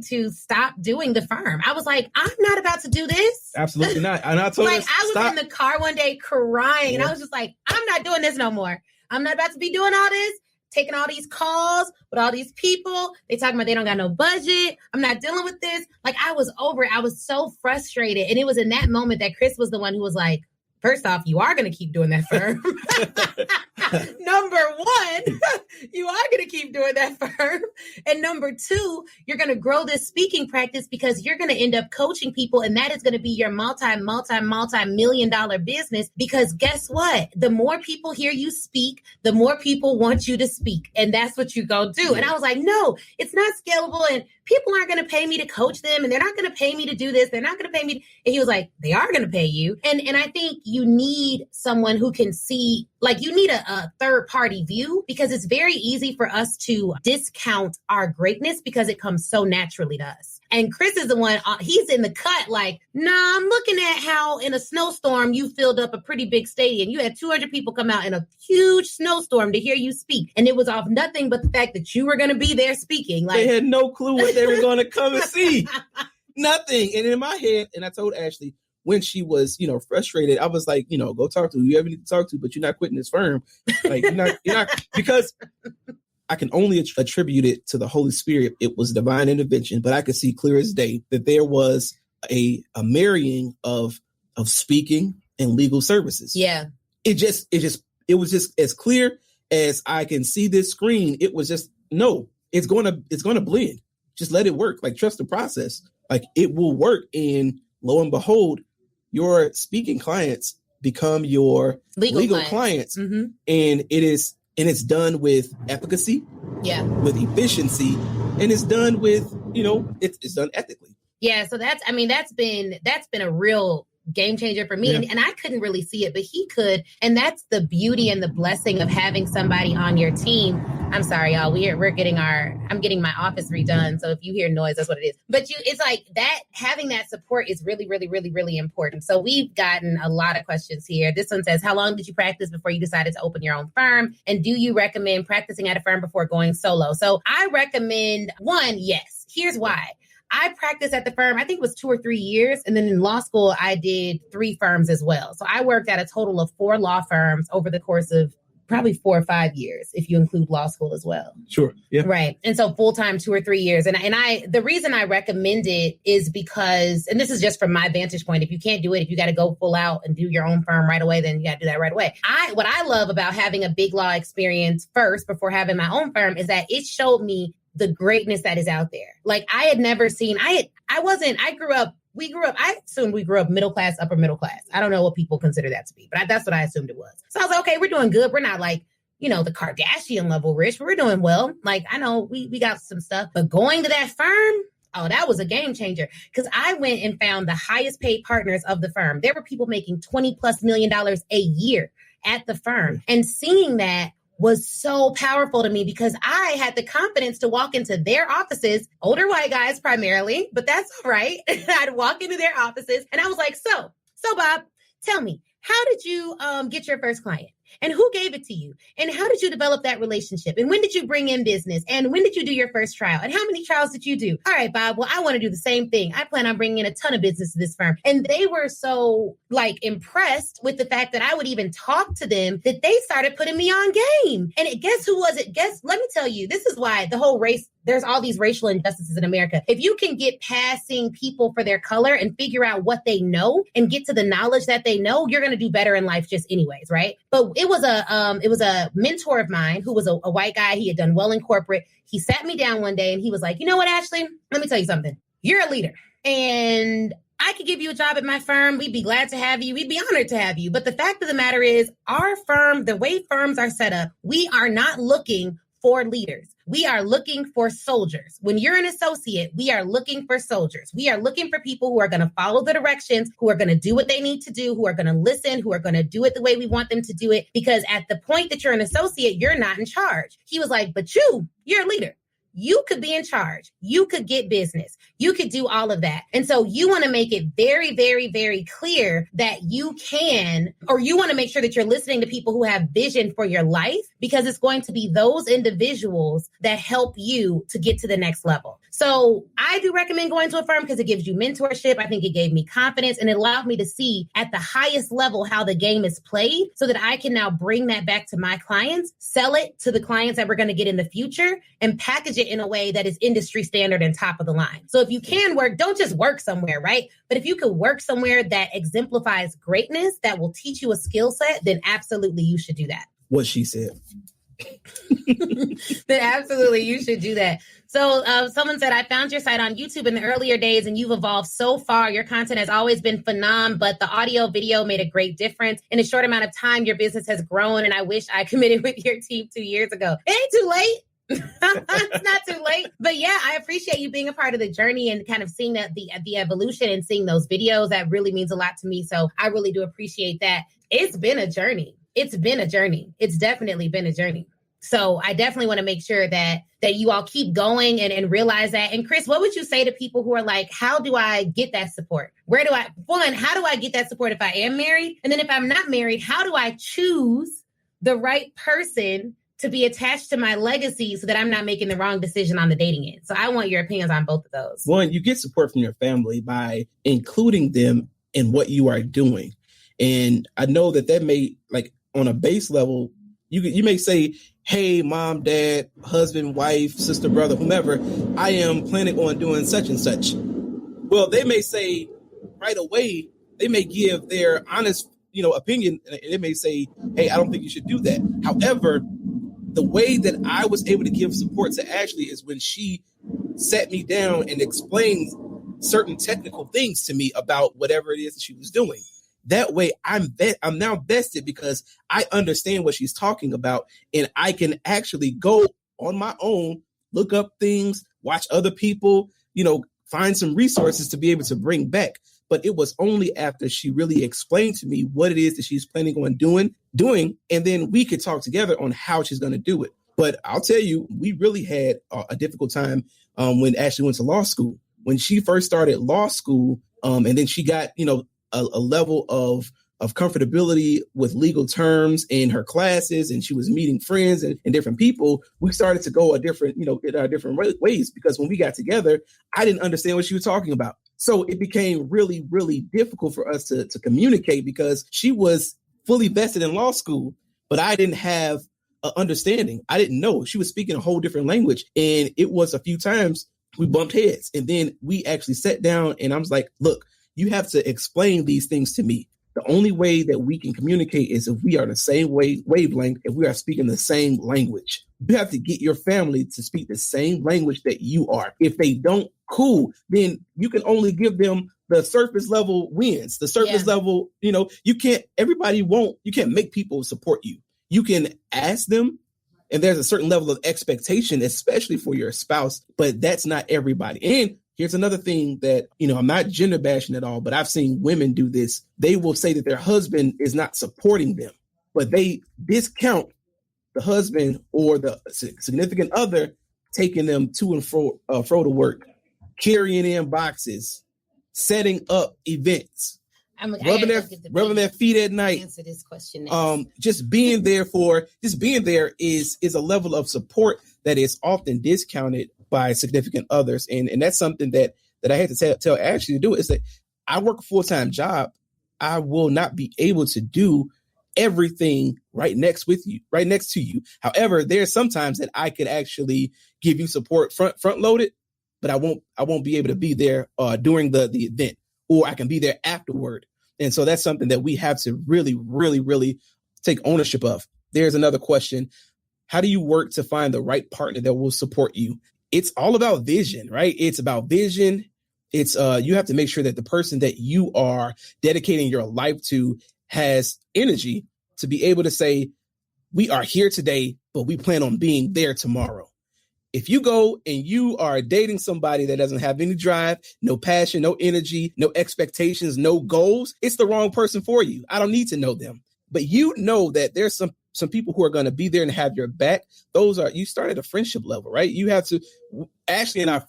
to stop doing the firm. I was like, I'm not about to do this. Absolutely not. And I told I was in the car one day crying, and I was just like, I'm not doing this no more. I'm not about to be doing all this, taking all these calls with all these people. They talking about they don't got no budget. I'm not dealing with this. Like, I was over it. I was so frustrated. And it was in that moment that Chris was the one who was like, first off, you are going to keep doing that firm. Number one, you are going to keep doing that firm. And number two, you're going to grow this speaking practice because you're going to end up coaching people. And that is going to be your multi-million-dollar business. Because guess what? The more people hear you speak, the more people want you to speak. And that's what you go do. And I was like, no, it's not scalable. And people aren't going to pay me to coach them. And they're not going to pay me to do this. They're not going to pay me. And he was like, they are going to pay you. And I think you need someone who can see, like, you need a third party view, because it's very easy for us to discount our greatness because it comes so naturally to us. And Chris is the one, he's in the cut like, nah, I'm looking at how in a snowstorm, you filled up a pretty big stadium. You had 200 people come out in a huge snowstorm to hear you speak. And it was off nothing but the fact that you were going to be there speaking. Like, they had no clue what they were going to come and see. Nothing. And in my head, and I told Ashley, when she was, frustrated, I was like, go talk to whoever you need to talk to, but you're not quitting this firm. Like, you're not, because I can only attribute it to the Holy Spirit. It was divine intervention, but I could see clear as day that there was a marrying of speaking and legal services. Yeah. It was just as clear as I can see this screen. It was just, no, it's going to blend. Just let it work. Like, trust the process. Like, it will work. And lo and behold, your speaking clients become your legal clients. Mm-hmm. And it's done with efficacy, with efficiency, and it's done with, it's done ethically. Yeah. So that's been a real game changer for me. Yeah. And I couldn't really see it, but he could. And that's the beauty and the blessing of having somebody on your team. I'm sorry, y'all. I'm getting my office redone. So if you hear noise, that's what it is. But it's like that, having that support is really, really, really, really important. So we've gotten a lot of questions here. This one says, how long did you practice before you decided to open your own firm? And do you recommend practicing at a firm before going solo? So I recommend one, yes. Here's why. I practiced at the firm, I think it was 2 or 3 years. And then in law school, I did 3 firms as well. So I worked at a total of 4 law firms over the course of probably 4 or 5 years, if you include law school as well. Sure. Yeah. Right. And so full-time 2 or 3 years. And the reason I recommend it is because, and this is just from my vantage point, if you can't do it, if you got to go full out and do your own firm right away, then you got to do that right away. What I love about having a big law experience first before having my own firm is that it showed me the greatness that is out there. Like, I had never seen, I assumed we grew up middle class, upper middle class. I don't know what people consider that to be, but that's what I assumed it was. So I was like, okay, we're doing good. We're not like, the Kardashian level rich, but we're doing well. Like, I know we got some stuff, but going to that firm, oh, that was a game changer. Because I went and found the highest paid partners of the firm. There were people making $20+ million a year at the firm. And seeing that was so powerful to me because I had the confidence to walk into their offices, older white guys primarily, but that's all right. I'd walk into their offices and I was like, so Bob, tell me, how did you get your first client? And who gave it to you? And how did you develop that relationship? And when did you bring in business? And when did you do your first trial? And how many trials did you do? All right, Bob, well, I want to do the same thing. I plan on bringing in a ton of business to this firm. And they were so impressed with the fact that I would even talk to them that they started putting me on game. And guess who was it? Let me tell you, this is why the whole race, there's all these racial injustices in America. If you can get past seeing people for their color and figure out what they know and get to the knowledge that they know, you're going to do better in life just anyways, right? But it was a mentor of mine who was a white guy. He had done well in corporate. He sat me down one day and he was like, you know what, Ashley, let me tell you something. You're a leader and I could give you a job at my firm. We'd be glad to have you. We'd be honored to have you. But the fact of the matter is our firm, the way firms are set up, we are not looking for leaders. We are looking for soldiers. When you're an associate, we are looking for soldiers. We are looking for people who are going to follow the directions, who are going to do what they need to do, who are going to listen, who are going to do it the way we want them to do it. Because at the point that you're an associate, you're not in charge. He was like, but you're a leader. You could be in charge. You could get business. You could do all of that. And so you want to make it very, very, very clear that you can, or you want to make sure that you're listening to people who have vision for your life, because it's going to be those individuals that help you to get to the next level. So I do recommend going to a firm because it gives you mentorship. I think it gave me confidence and it allowed me to see at the highest level how the game is played so that I can now bring that back to my clients, sell it to the clients that we're going to get in the future, and package it in a way that is industry standard and top of the line. So if you can work, don't just work somewhere, right? But if you could work somewhere that exemplifies greatness, that will teach you a skill set, then absolutely you should do that. What she said. Then absolutely you should do that. So someone said, I found your site on YouTube in the earlier days and you've evolved so far. Your content has always been phenomenal, but the audio video made a great difference. In a short amount of time, your business has grown and I wish I committed with your team 2 years ago. It ain't too late. It's not too late. But yeah, I appreciate you being a part of the journey and kind of seeing that the evolution and seeing those videos. That really means a lot to me. So I really do appreciate that. It's been a journey. It's definitely been a journey. So I definitely want to make sure that you all keep going and realize that. And Chris, what would you say to people who are like, how do I get that support? How do I get that support if I am married? And then if I'm not married, how do I choose the right person to be attached to my legacy so that I'm not making the wrong decision on the dating end? So I want your opinions on both of those. One, you get support from your family by including them in what you are doing. And I know that may, on a base level, you may say, hey, mom, dad, husband, wife, sister, brother, whomever, I am planning on doing such and such. Well, they may say right away, they may give their honest, opinion. And they may say, hey, I don't think you should do that. However, the way that I was able to give support to Ashley is when she sat me down and explained certain technical things to me about whatever it is that she was doing. That way, I'm now vested because I understand what she's talking about, and I can actually go on my own, look up things, watch other people, find some resources to be able to bring back. But it was only after she really explained to me what it is that she's planning on doing, and then we could talk together on how she's going to do it. But I'll tell you, we really had a difficult time when Ashley went to law school. When she first started law school, and then she got, a level of comfortability with legal terms in her classes, and she was meeting friends and different people, we started to go in our different ways, because when we got together, I didn't understand what she was talking about. So it became really, really difficult for us to communicate because she was fully vested in law school, but I didn't have an understanding. I didn't know. She was speaking a whole different language. And it was a few times we bumped heads, and then we actually sat down and I was like, look, you have to explain these things to me. The only way that we can communicate is if we are the same wavelength, if we are speaking the same language. You have to get your family to speak the same language that you are. If they don't, cool, then you can only give them the surface level wins, the surface level, you can't make people support you. You can ask them, and there's a certain level of expectation, especially for your spouse, but that's not everybody. And here's another thing that, I'm not gender bashing at all, but I've seen women do this. They will say that their husband is not supporting them, but they discount the husband or the significant other taking them to and fro to work, carrying in boxes, setting up events. rubbing their feet at night. Answer this question next. Just being there is a level of support that is often discounted by significant others. And that's something that I had to tell Ashley to do, is that I work a full-time job. I will not be able to do everything right next to you. However, there's sometimes that I could actually give you support front loaded, but I won't be able to be there during the event, or I can be there afterward. And so that's something that we have to really, really, really take ownership of. There's another question. How do you work to find the right partner that will support you? It's all about vision, right? It's about vision. It's you have to make sure that the person that you are dedicating your life to has energy to be able to say, we are here today, but we plan on being there tomorrow. If you go and you are dating somebody that doesn't have any drive, no passion, no energy, no expectations, no goals, it's the wrong person for you. I don't need to know them. But you know that there's some people who are going to be there and have your back. You start at a friendship level, right? You have to, Ashley and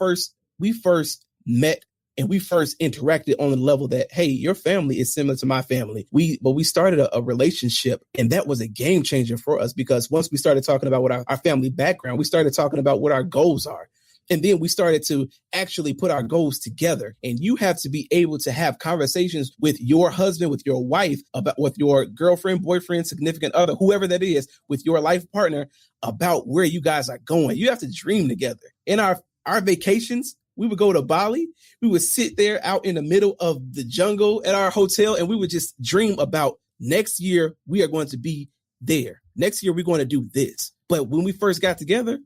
we first met and we first interacted on the level that, hey, your family is similar to my family. But we started a relationship, and that was a game changer for us, because once we started talking about what our family background, we started talking about what our goals are. And then we started to actually put our goals together. And you have to be able to have conversations with your husband, with your wife, with your girlfriend, boyfriend, significant other, whoever that is, with your life partner, about where you guys are going. You have to dream together. In our vacations, we would go to Bali. We would sit there out in the middle of the jungle at our hotel, and we would just dream about, next year, we are going to be there. Next year, we're going to do this. But when we first got together,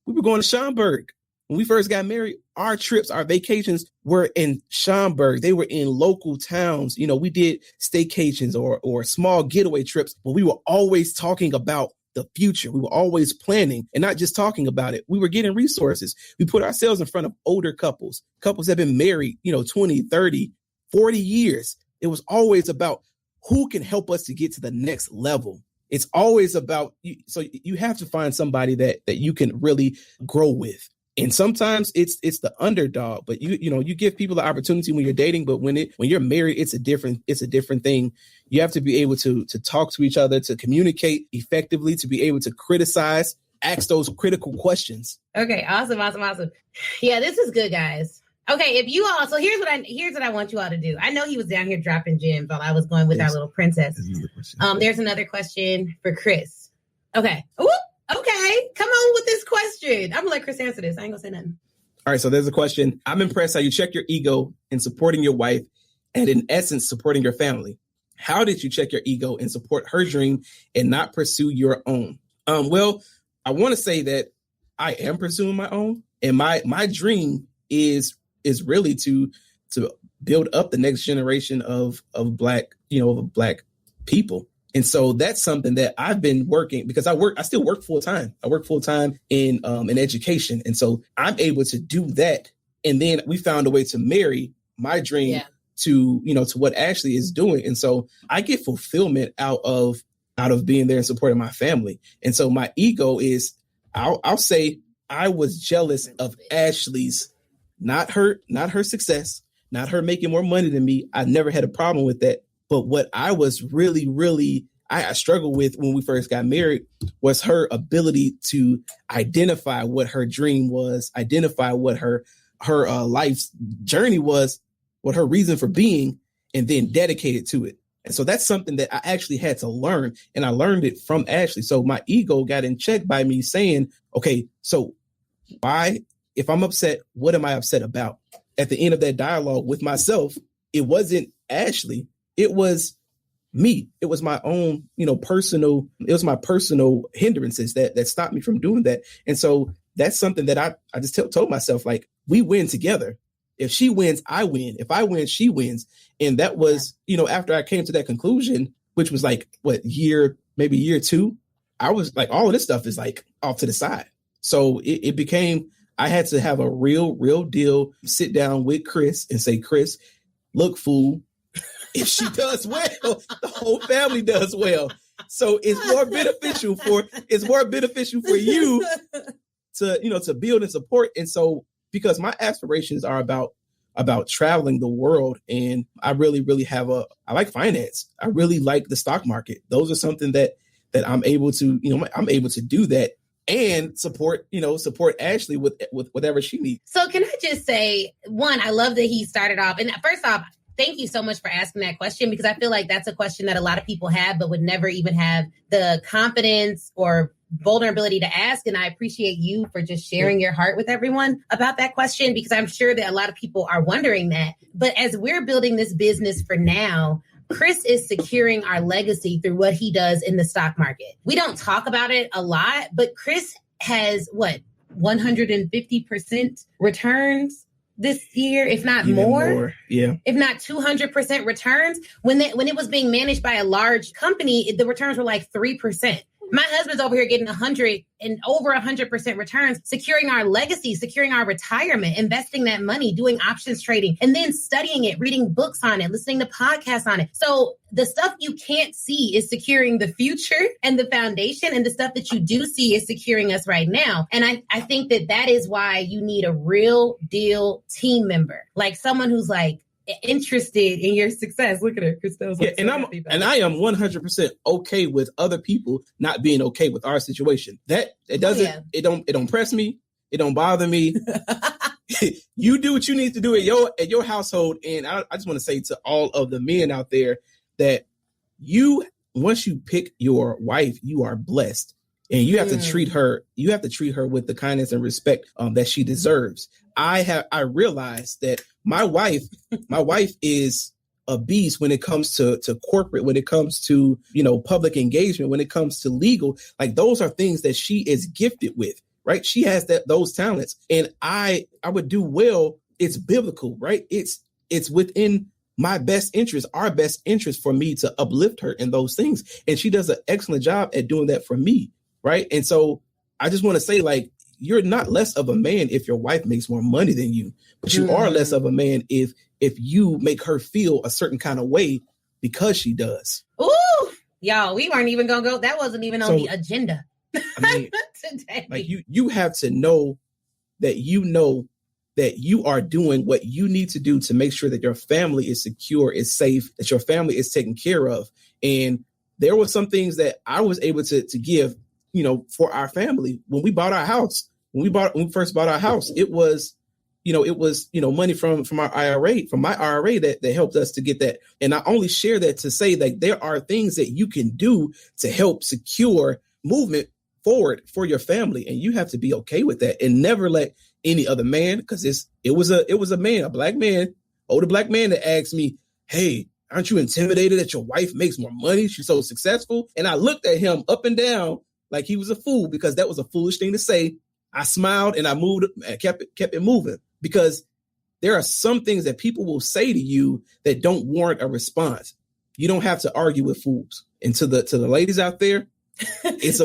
we were going to Schaumburg. When we first got married, our trips, our vacations were in Schaumburg. They were in local towns. We did staycations or small getaway trips, but we were always talking about the future. We were always planning, and not just talking about it. We were getting resources. We put ourselves in front of older couples that have been married, 20, 30, 40 years. It was always about who can help us to get to the next level. It's always about, so you have to find somebody that you can really grow with. And sometimes it's the underdog, but you give people the opportunity when you're dating, but when you're married, it's a different thing. You have to be able to talk to each other, to communicate effectively, to be able to criticize, ask those critical questions. Okay, awesome. Yeah, this is good, guys. Okay, if you all, so here's what I want you all to do. I know he was down here dropping gems while I was going with our little princess. There's another question for Chris. Okay. Ooh. Okay, come on with this question. I'm gonna let Chris answer this. I ain't gonna say nothing. All right, so there's a question. I'm impressed how you check your ego in supporting your wife and in essence, supporting your family. How did you check your ego and support her dream and not pursue your own? Well, I want to say that I am pursuing my own, and my dream is really to build up the next generation of Black people. And so that's something that I've been working, because I still work full time. I work full time in education. And so I'm able to do that. And then we found a way to marry my dream to what Ashley is doing. And so I get fulfillment out of being there and supporting my family. And so my ego is, I'll say I was jealous of Ashley's, not her success, not her making more money than me. I never had a problem with that. But what I was really, really, I struggled with when we first got married was her ability to identify what her dream was, identify what her life's journey was, what her reason for being, and then dedicate it to it. And so that's something that I actually had to learn, and I learned it from Ashley. So my ego got in check by me saying, okay, so why, if I'm upset, what am I upset about? At the end of that dialogue with myself, it wasn't Ashley. It was me. It was my own, personal hindrances that stopped me from doing that. And so that's something that I just told myself, like, we win together. If she wins, I win. If I win, she wins. And that was, after I came to that conclusion, which was like, maybe year 2, I was like, all of this stuff is like off to the side. So it became, I had to have a real deal, sit down with Chris and say, Chris, look, fool, if she does well, the whole family does well. So it's more beneficial for you to build and support. And so, because my aspirations are about about traveling the world. And I really, really I like finance. I really like the stock market. Those are something that I'm able to, I'm able to do that and support Ashley with whatever she needs. So can I just say, one, I love that he started off. And first off, thank you so much for asking that question, because I feel like that's a question that a lot of people have, but would never even have the confidence or vulnerability to ask. And I appreciate you for just sharing your heart with everyone about that question, because I'm sure that a lot of people are wondering that. But as we're building this business for now, Chris is securing our legacy through what he does in the stock market. We don't talk about it a lot, but Chris has 150% returns this year, if not more. Yeah. If not 200% returns. When it was being managed by a large company, the returns were like 3%. My husband's over here getting 100 and over 100% returns, securing our legacy, securing our retirement, investing that money, doing options trading, and then studying it, reading books on it, listening to podcasts on it. So the stuff you can't see is securing the future and the foundation, and the stuff that you do see is securing us right now. And I think that is why you need a real deal team member, like someone who's like interested in your success. Look at her, Christelle's. Yeah, and I am 100% okay with other people not being okay with our situation. It don't press me. It don't bother me. You do what you need to do at your household. And I just want to say to all of the men out there that once you pick your wife, you are blessed. And you have to treat her with the kindness and respect that she deserves. I realized that my wife is a beast when it comes to corporate, when it comes to, public engagement, when it comes to legal. Like, those are things that she is gifted with, right? She has those talents, and I would do well. It's biblical, right? It's within my best interest, our best interest, for me to uplift her in those things. And she does an excellent job at doing that for me. Right. And so I just want to say, like, you're not less of a man if your wife makes more money than you, but you are less of a man if you make her feel a certain kind of way because she does. Ooh, y'all, we weren't even going to go. That wasn't even on the agenda. I mean, today. Like, you have to know that you are doing what you need to do to make sure that your family is secure, is safe, that your family is taken care of. And there were some things that I was able to give, for our family. When we bought our house, when we first bought our house, it was money from our IRA, from my IRA that helped us to get that. And I only share that to say that there are things that you can do to help secure movement forward for your family. And you have to be okay with that and never let any other man, because it was a man, a black man, older black man, that asked me, "Hey, aren't you intimidated that your wife makes more money? She's so successful." And I looked at him up and down like he was a fool, because that was a foolish thing to say. I smiled and I moved and kept it moving, because there are some things that people will say to you that don't warrant a response. You don't have to argue with fools. And to the ladies out there, it's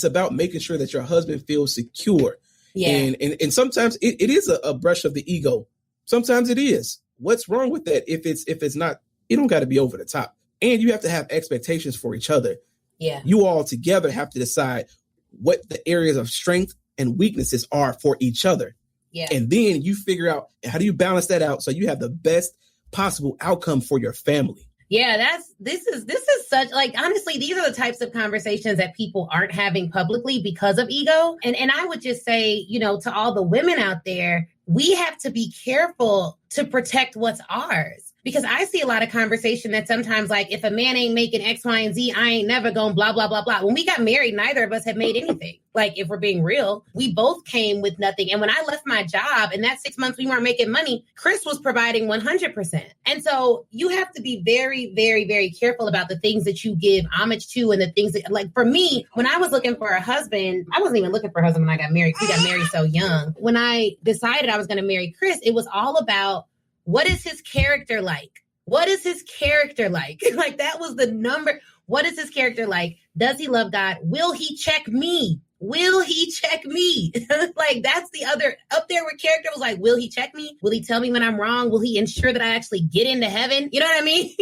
about making sure that your husband feels secure. Yeah. And sometimes it is a brush of the ego. Sometimes it is. What's wrong with that? If it's not, you don't got to be over the top. And you have to have expectations for each other. Yeah. You all together have to decide what the areas of strength and weaknesses are for each other. Yeah. And then you figure out, how do you balance that out so you have the best possible outcome for your family? Yeah, this is such, like, honestly, these are the types of conversations that people aren't having publicly because of ego. And I would just say, to all the women out there, we have to be careful to protect what's ours. Because I see a lot of conversation that sometimes, like, if a man ain't making X, Y, and Z, I ain't never going blah, blah, blah, blah. When we got married, neither of us had made anything. Like, if we're being real, we both came with nothing. And when I left my job, in that 6 months we weren't making money, Chris was providing 100%. And so you have to be very, very, very careful about the things that you give homage to, and the things that, like, for me, when I was looking for a husband, I wasn't even looking for a husband when I got married. We got married so young. When I decided I was going to marry Chris, it was all about, what is his character like? What is his character like? Like, that was the number. What is his character like? Does he love God? Will he check me? will he check me? Like, that's the other up there with character was like, will he check me? Will he tell me when I'm wrong? Will he ensure that I actually get into heaven? You know what I mean?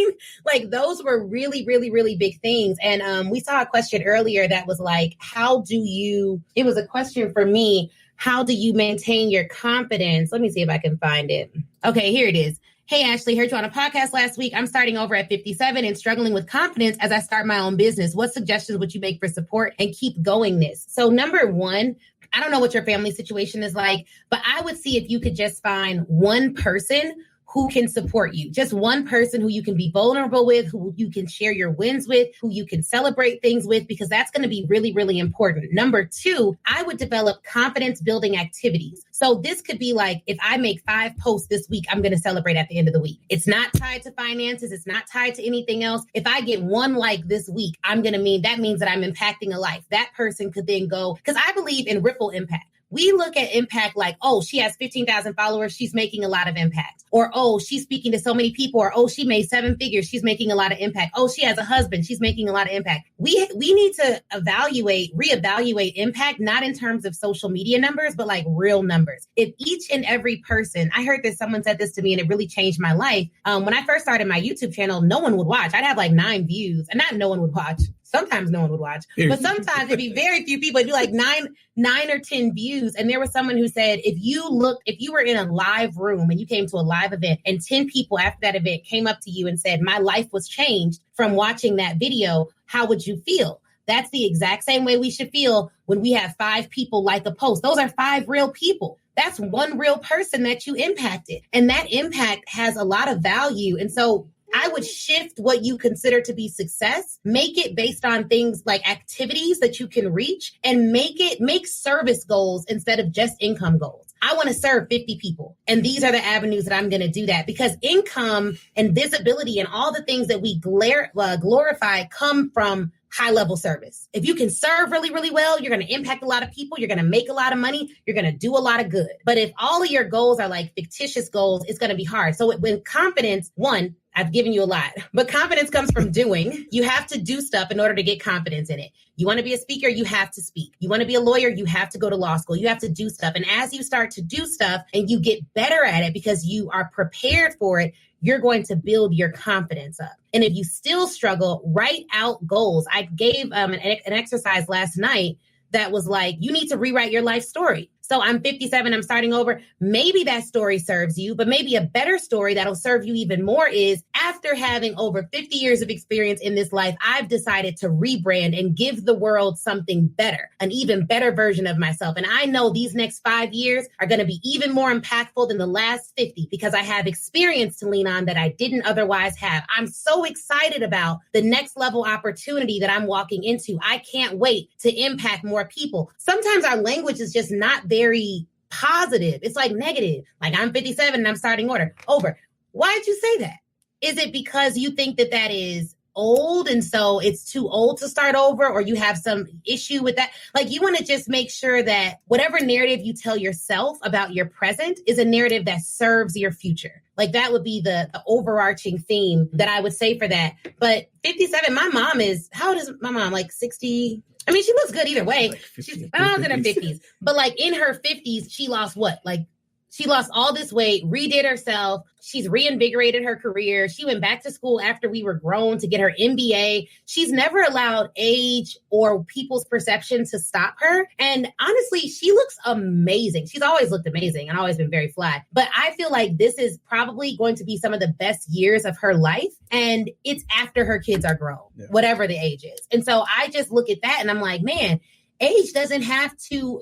Like, those were really, really, really big things. And we saw a question earlier that was like, it was a question for me. How do you maintain your confidence? Let me see if I can find it. Okay, here it is. Hey, Ashley, heard you on a podcast last week. I'm starting over at 57 and struggling with confidence as I start my own business. What suggestions would you make for support and keep goingness? So number one, I don't know what your family situation is like, but I would see if you could just find one person who can support you. Just one person who you can be vulnerable with, who you can share your wins with, who you can celebrate things with, because that's going to be really, really important. Number two, I would develop confidence building activities. So this could be like, if I make 5 posts this week, I'm going to celebrate at the end of the week. It's not tied to finances. It's not tied to anything else. If I get 1 like this week, that means that I'm impacting a life. That person could then go, because I believe in ripple impact. We look at impact like, oh, she has 15,000 followers. She's making a lot of impact. Or, oh, she's speaking to so many people. Or, oh, she made 7 figures. She's making a lot of impact. Oh, she has a husband. She's making a lot of impact. We need to reevaluate impact, not in terms of social media numbers, but like real numbers. If each and every person, I heard that someone said this to me and it really changed my life. When I first started my YouTube channel, no one would watch. I'd have like 9 views, and not no one would watch. Sometimes no one would watch, but sometimes it'd be very few people. It'd be like 9 or 10 views. And there was someone who said, if you were in a live room and you came to a live event and 10 people after that event came up to you and said, my life was changed from watching that video, how would you feel? That's the exact same way we should feel when we have 5 people like a post. Those are 5 real people. That's one real person that you impacted. And that impact has a lot of value. And so I would shift what you consider to be success, make it based on things like activities that you can reach, and make service goals instead of just income goals. I want to serve 50 people. And these are the avenues that I'm going to do that, because income and visibility and all the things that we glorify come from high level service. If you can serve really, really well, you're going to impact a lot of people. You're going to make a lot of money. You're going to do a lot of good. But if all of your goals are like fictitious goals, it's going to be hard. So when confidence, one, I've given you a lot, but confidence comes from doing. You have to do stuff in order to get confidence in it. You want to be a speaker, you have to speak. You want to be a lawyer, you have to go to law school. You have to do stuff. And as you start to do stuff and you get better at it because you are prepared for it, you're going to build your confidence up. And if you still struggle, write out goals. I gave an exercise last night that was like, you need to rewrite your life story. So I'm 57, I'm starting over. Maybe that story serves you, but maybe a better story that'll serve you even more is, after having over 50 years of experience in this life, I've decided to rebrand and give the world something better, an even better version of myself. And I know these next 5 years are going to be even more impactful than the last 50 because I have experience to lean on that I didn't otherwise have. I'm so excited about the next level opportunity that I'm walking into. I can't wait to impact more people. Sometimes our language is just not very positive. It's like negative. Like, I'm 57 and I'm starting over. Why'd you say that? Is it because you think that that is old and so it's too old to start over, or you have some issue with that? Like, you want to just make sure that whatever narrative you tell yourself about your present is a narrative that serves your future. Like, that would be the overarching theme that I would say for that. But 57, my mom is, how old is my mom? Like 60? I mean, she looks good either way. Like my mom's in her 50s. But like in her 50s, she lost what? Like, she lost all this weight, redid herself. She's reinvigorated her career. She went back to school after we were grown to get her MBA. She's never allowed age or people's perception to stop her. And honestly, she looks amazing. She's always looked amazing and always been very fly. But I feel like this is probably going to be some of the best years of her life. And it's after her kids are grown, whatever the age is. And so I just look at that and I'm like, man, age doesn't have to,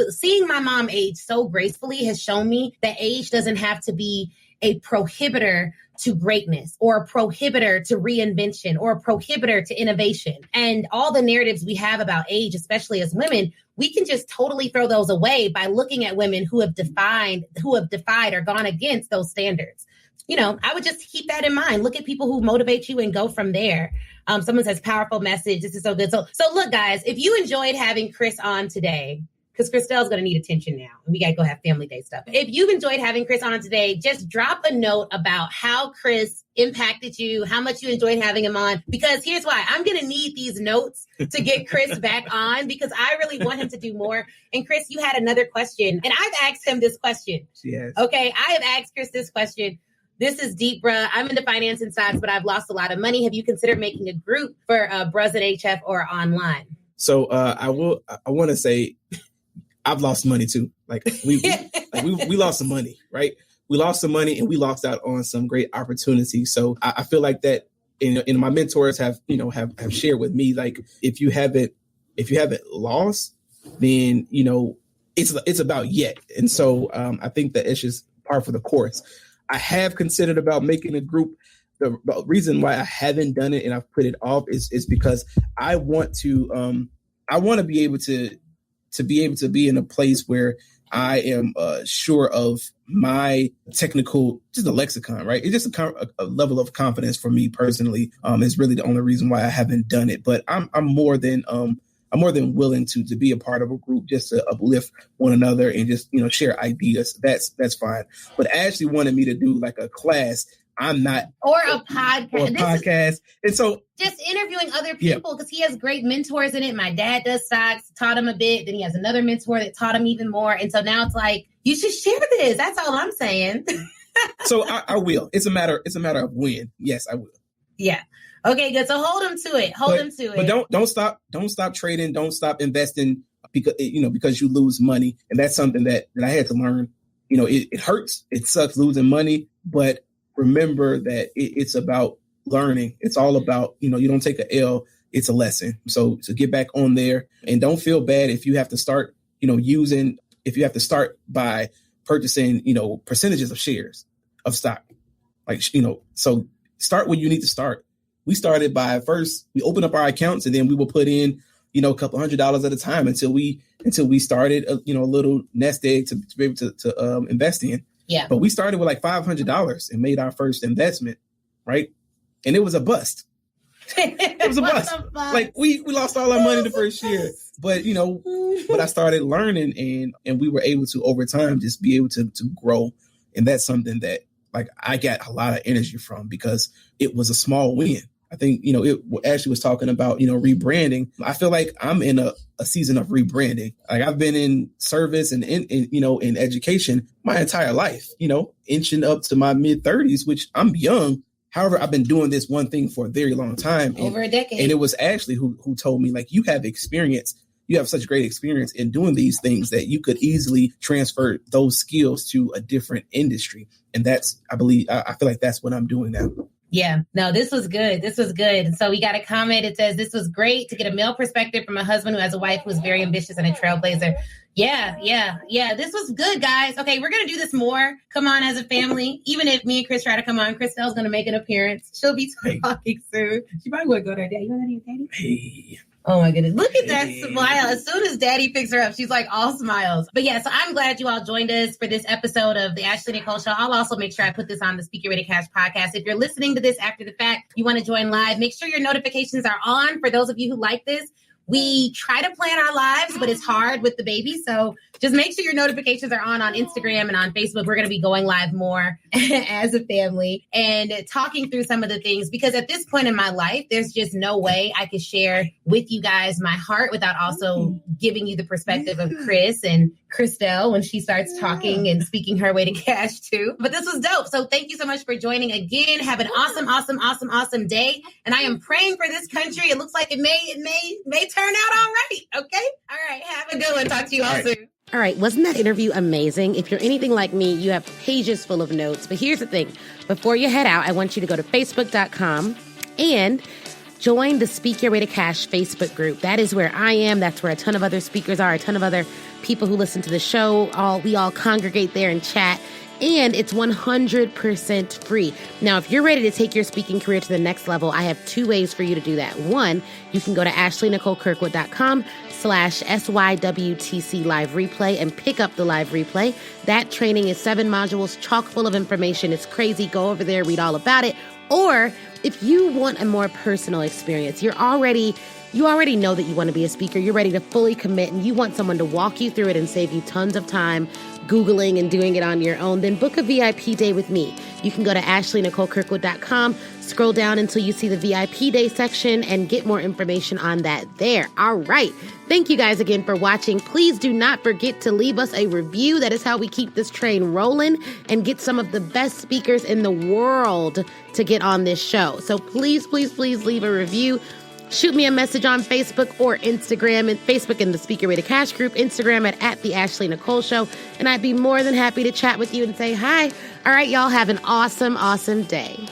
seeing my mom age so gracefully has shown me that age doesn't have to be a prohibitor to greatness or a prohibitor to reinvention or a prohibitor to innovation. And all the narratives we have about age, especially as women, we can just totally throw those away by looking at women who have defied or gone against those standards. You know, I would just keep that in mind. Look at people who motivate you and go from there. Someone says, powerful message. This is so good. So look, guys, if you enjoyed having Chris on today, because Christelle's going to need attention now. And we got to go have family day stuff. If you've enjoyed having Chris on today, just drop a note about how Chris impacted you, how much you enjoyed having him on, because here's why. I'm going to need these notes to get Chris back on because I really want him to do more. And Chris, you had another question, and I've asked him this question. Yes. Okay, I have asked Chris this question. This is deep, bruh. I'm into finance and stocks, but I've lost a lot of money. Have you considered making a group for Bruz and HF or online? So I want to say I've lost money too. Like we lost some money, right? We lost some money and we lost out on some great opportunities. So I feel like that, and my mentors have shared with me, like if you haven't lost, then it's about yet. And so I think that it's just par for the course. I have considered about making a group. The reason why I haven't done it and I've put it off is because I want to be able to be in a place where I am sure of my technical, just a lexicon, right? It's just a level of confidence for me personally. Is really the only reason why I haven't done it. But I'm more than willing to be a part of a group just to uplift one another and just share ideas. That's fine. But Ashley wanted me to do like a class. I'm not. Or a podcast. And so just interviewing other people because he has great mentors in it. My dad does stocks, taught him a bit. Then he has another mentor that taught him even more. And so now it's like, you should share this. That's all I'm saying. So I will. It's a matter of when. Yes, I will. Yeah. Okay, good. So hold him to it. But don't stop trading. Don't stop investing because you lose money. And that's something that I had to learn. It hurts. It sucks losing money. But remember that it's about learning. It's all about, you don't take a L. It's a lesson. So get back on there and don't feel bad if you have to start, if you have to start by purchasing, percentages of shares of stock. Like, so start where you need to start. We started by first, we opened up our accounts and then we will put in, a couple $100 at a time until we started, a little nest egg to be able to invest in. Yeah. But we started with like $500 and made our first investment. Right. And it was a bust. It was a bust. Like we lost all our money the first year. But, but I started learning and we were able to over time just be able to grow. And that's something that like I got a lot of energy from because it was a small win. I think, Ashley was talking about, rebranding. I feel like I'm in a season of rebranding. Like I've been in service and in education my entire life, inching up to my mid-30s, which I'm young. However, I've been doing this one thing for a very long time. Over a decade. And it was Ashley who told me, like, you have experience. You have such great experience in doing these things that you could easily transfer those skills to a different industry. And that's, I feel like that's what I'm doing now. Yeah, no, this was good. And so we got a comment. It says, this was great to get a male perspective from a husband who has a wife who's very ambitious and a trailblazer. Yeah. This was good, guys. Okay, we're going to do this more. Come on as a family. Even if me and Chris try to come on, Christelle's going to make an appearance. She'll be talking soon. She probably would go to her daddy. You want to your daddy? Hey. Oh my goodness. Look at that smile. As soon as daddy picks her up, she's like all smiles. But yeah, so I'm glad you all joined us for this episode of the Ashley Nicole Show. I'll also make sure I put this on the Speak Your Way to Cash podcast. If you're listening to this after the fact, you want to join live, make sure your notifications are on. For those of you who like this, we try to plan our lives, but it's hard with the baby. So just make sure your notifications are on Instagram and on Facebook. We're going to be going live more as a family and talking through some of the things, because at this point in my life, there's just no way I could share with you guys my heart without also giving you the perspective of Chris and Christelle when she starts talking and speaking her way to cash too. But this was dope. So thank you so much for joining again. Have an awesome day. And I am praying for this country. It looks like it may turn out all right. Okay. All right. Have a good one. Talk to you all soon. All right, wasn't that interview amazing? If you're anything like me, you have pages full of notes. But here's the thing. Before you head out, I want you to go to Facebook.com and join the Speak Your Way to Cash Facebook group. That is where I am. That's where a ton of other speakers are, a ton of other people who listen to the show. We all congregate there and chat. And it's 100% free. Now, if you're ready to take your speaking career to the next level, I have two ways for you to do that. One, you can go to ashleynicolekirkwood.com/SYWTC live replay and pick up the live replay. That training is 7 modules, chock full of information. It's crazy. Go over there, read all about it. Or if you want a more personal experience, you're already you already know that you want to be a speaker. You're ready to fully commit and you want someone to walk you through it and save you tons of time Googling and doing it on your own, then book a VIP day with me. You can go to AshleyNicoleKirkwood.com, scroll down until you see the VIP day section and get more information on that there. All right. Thank you guys again for watching. Please do not forget to leave us a review. That is how we keep this train rolling and get some of the best speakers in the world to get on this show. So please, please, please leave a review. Shoot me a message on Facebook or Instagram, and Facebook in the Speak Your Way to Cash group, Instagram at the Ashley Nicole Show. And I'd be more than happy to chat with you and say hi. All right, y'all have an awesome, awesome day.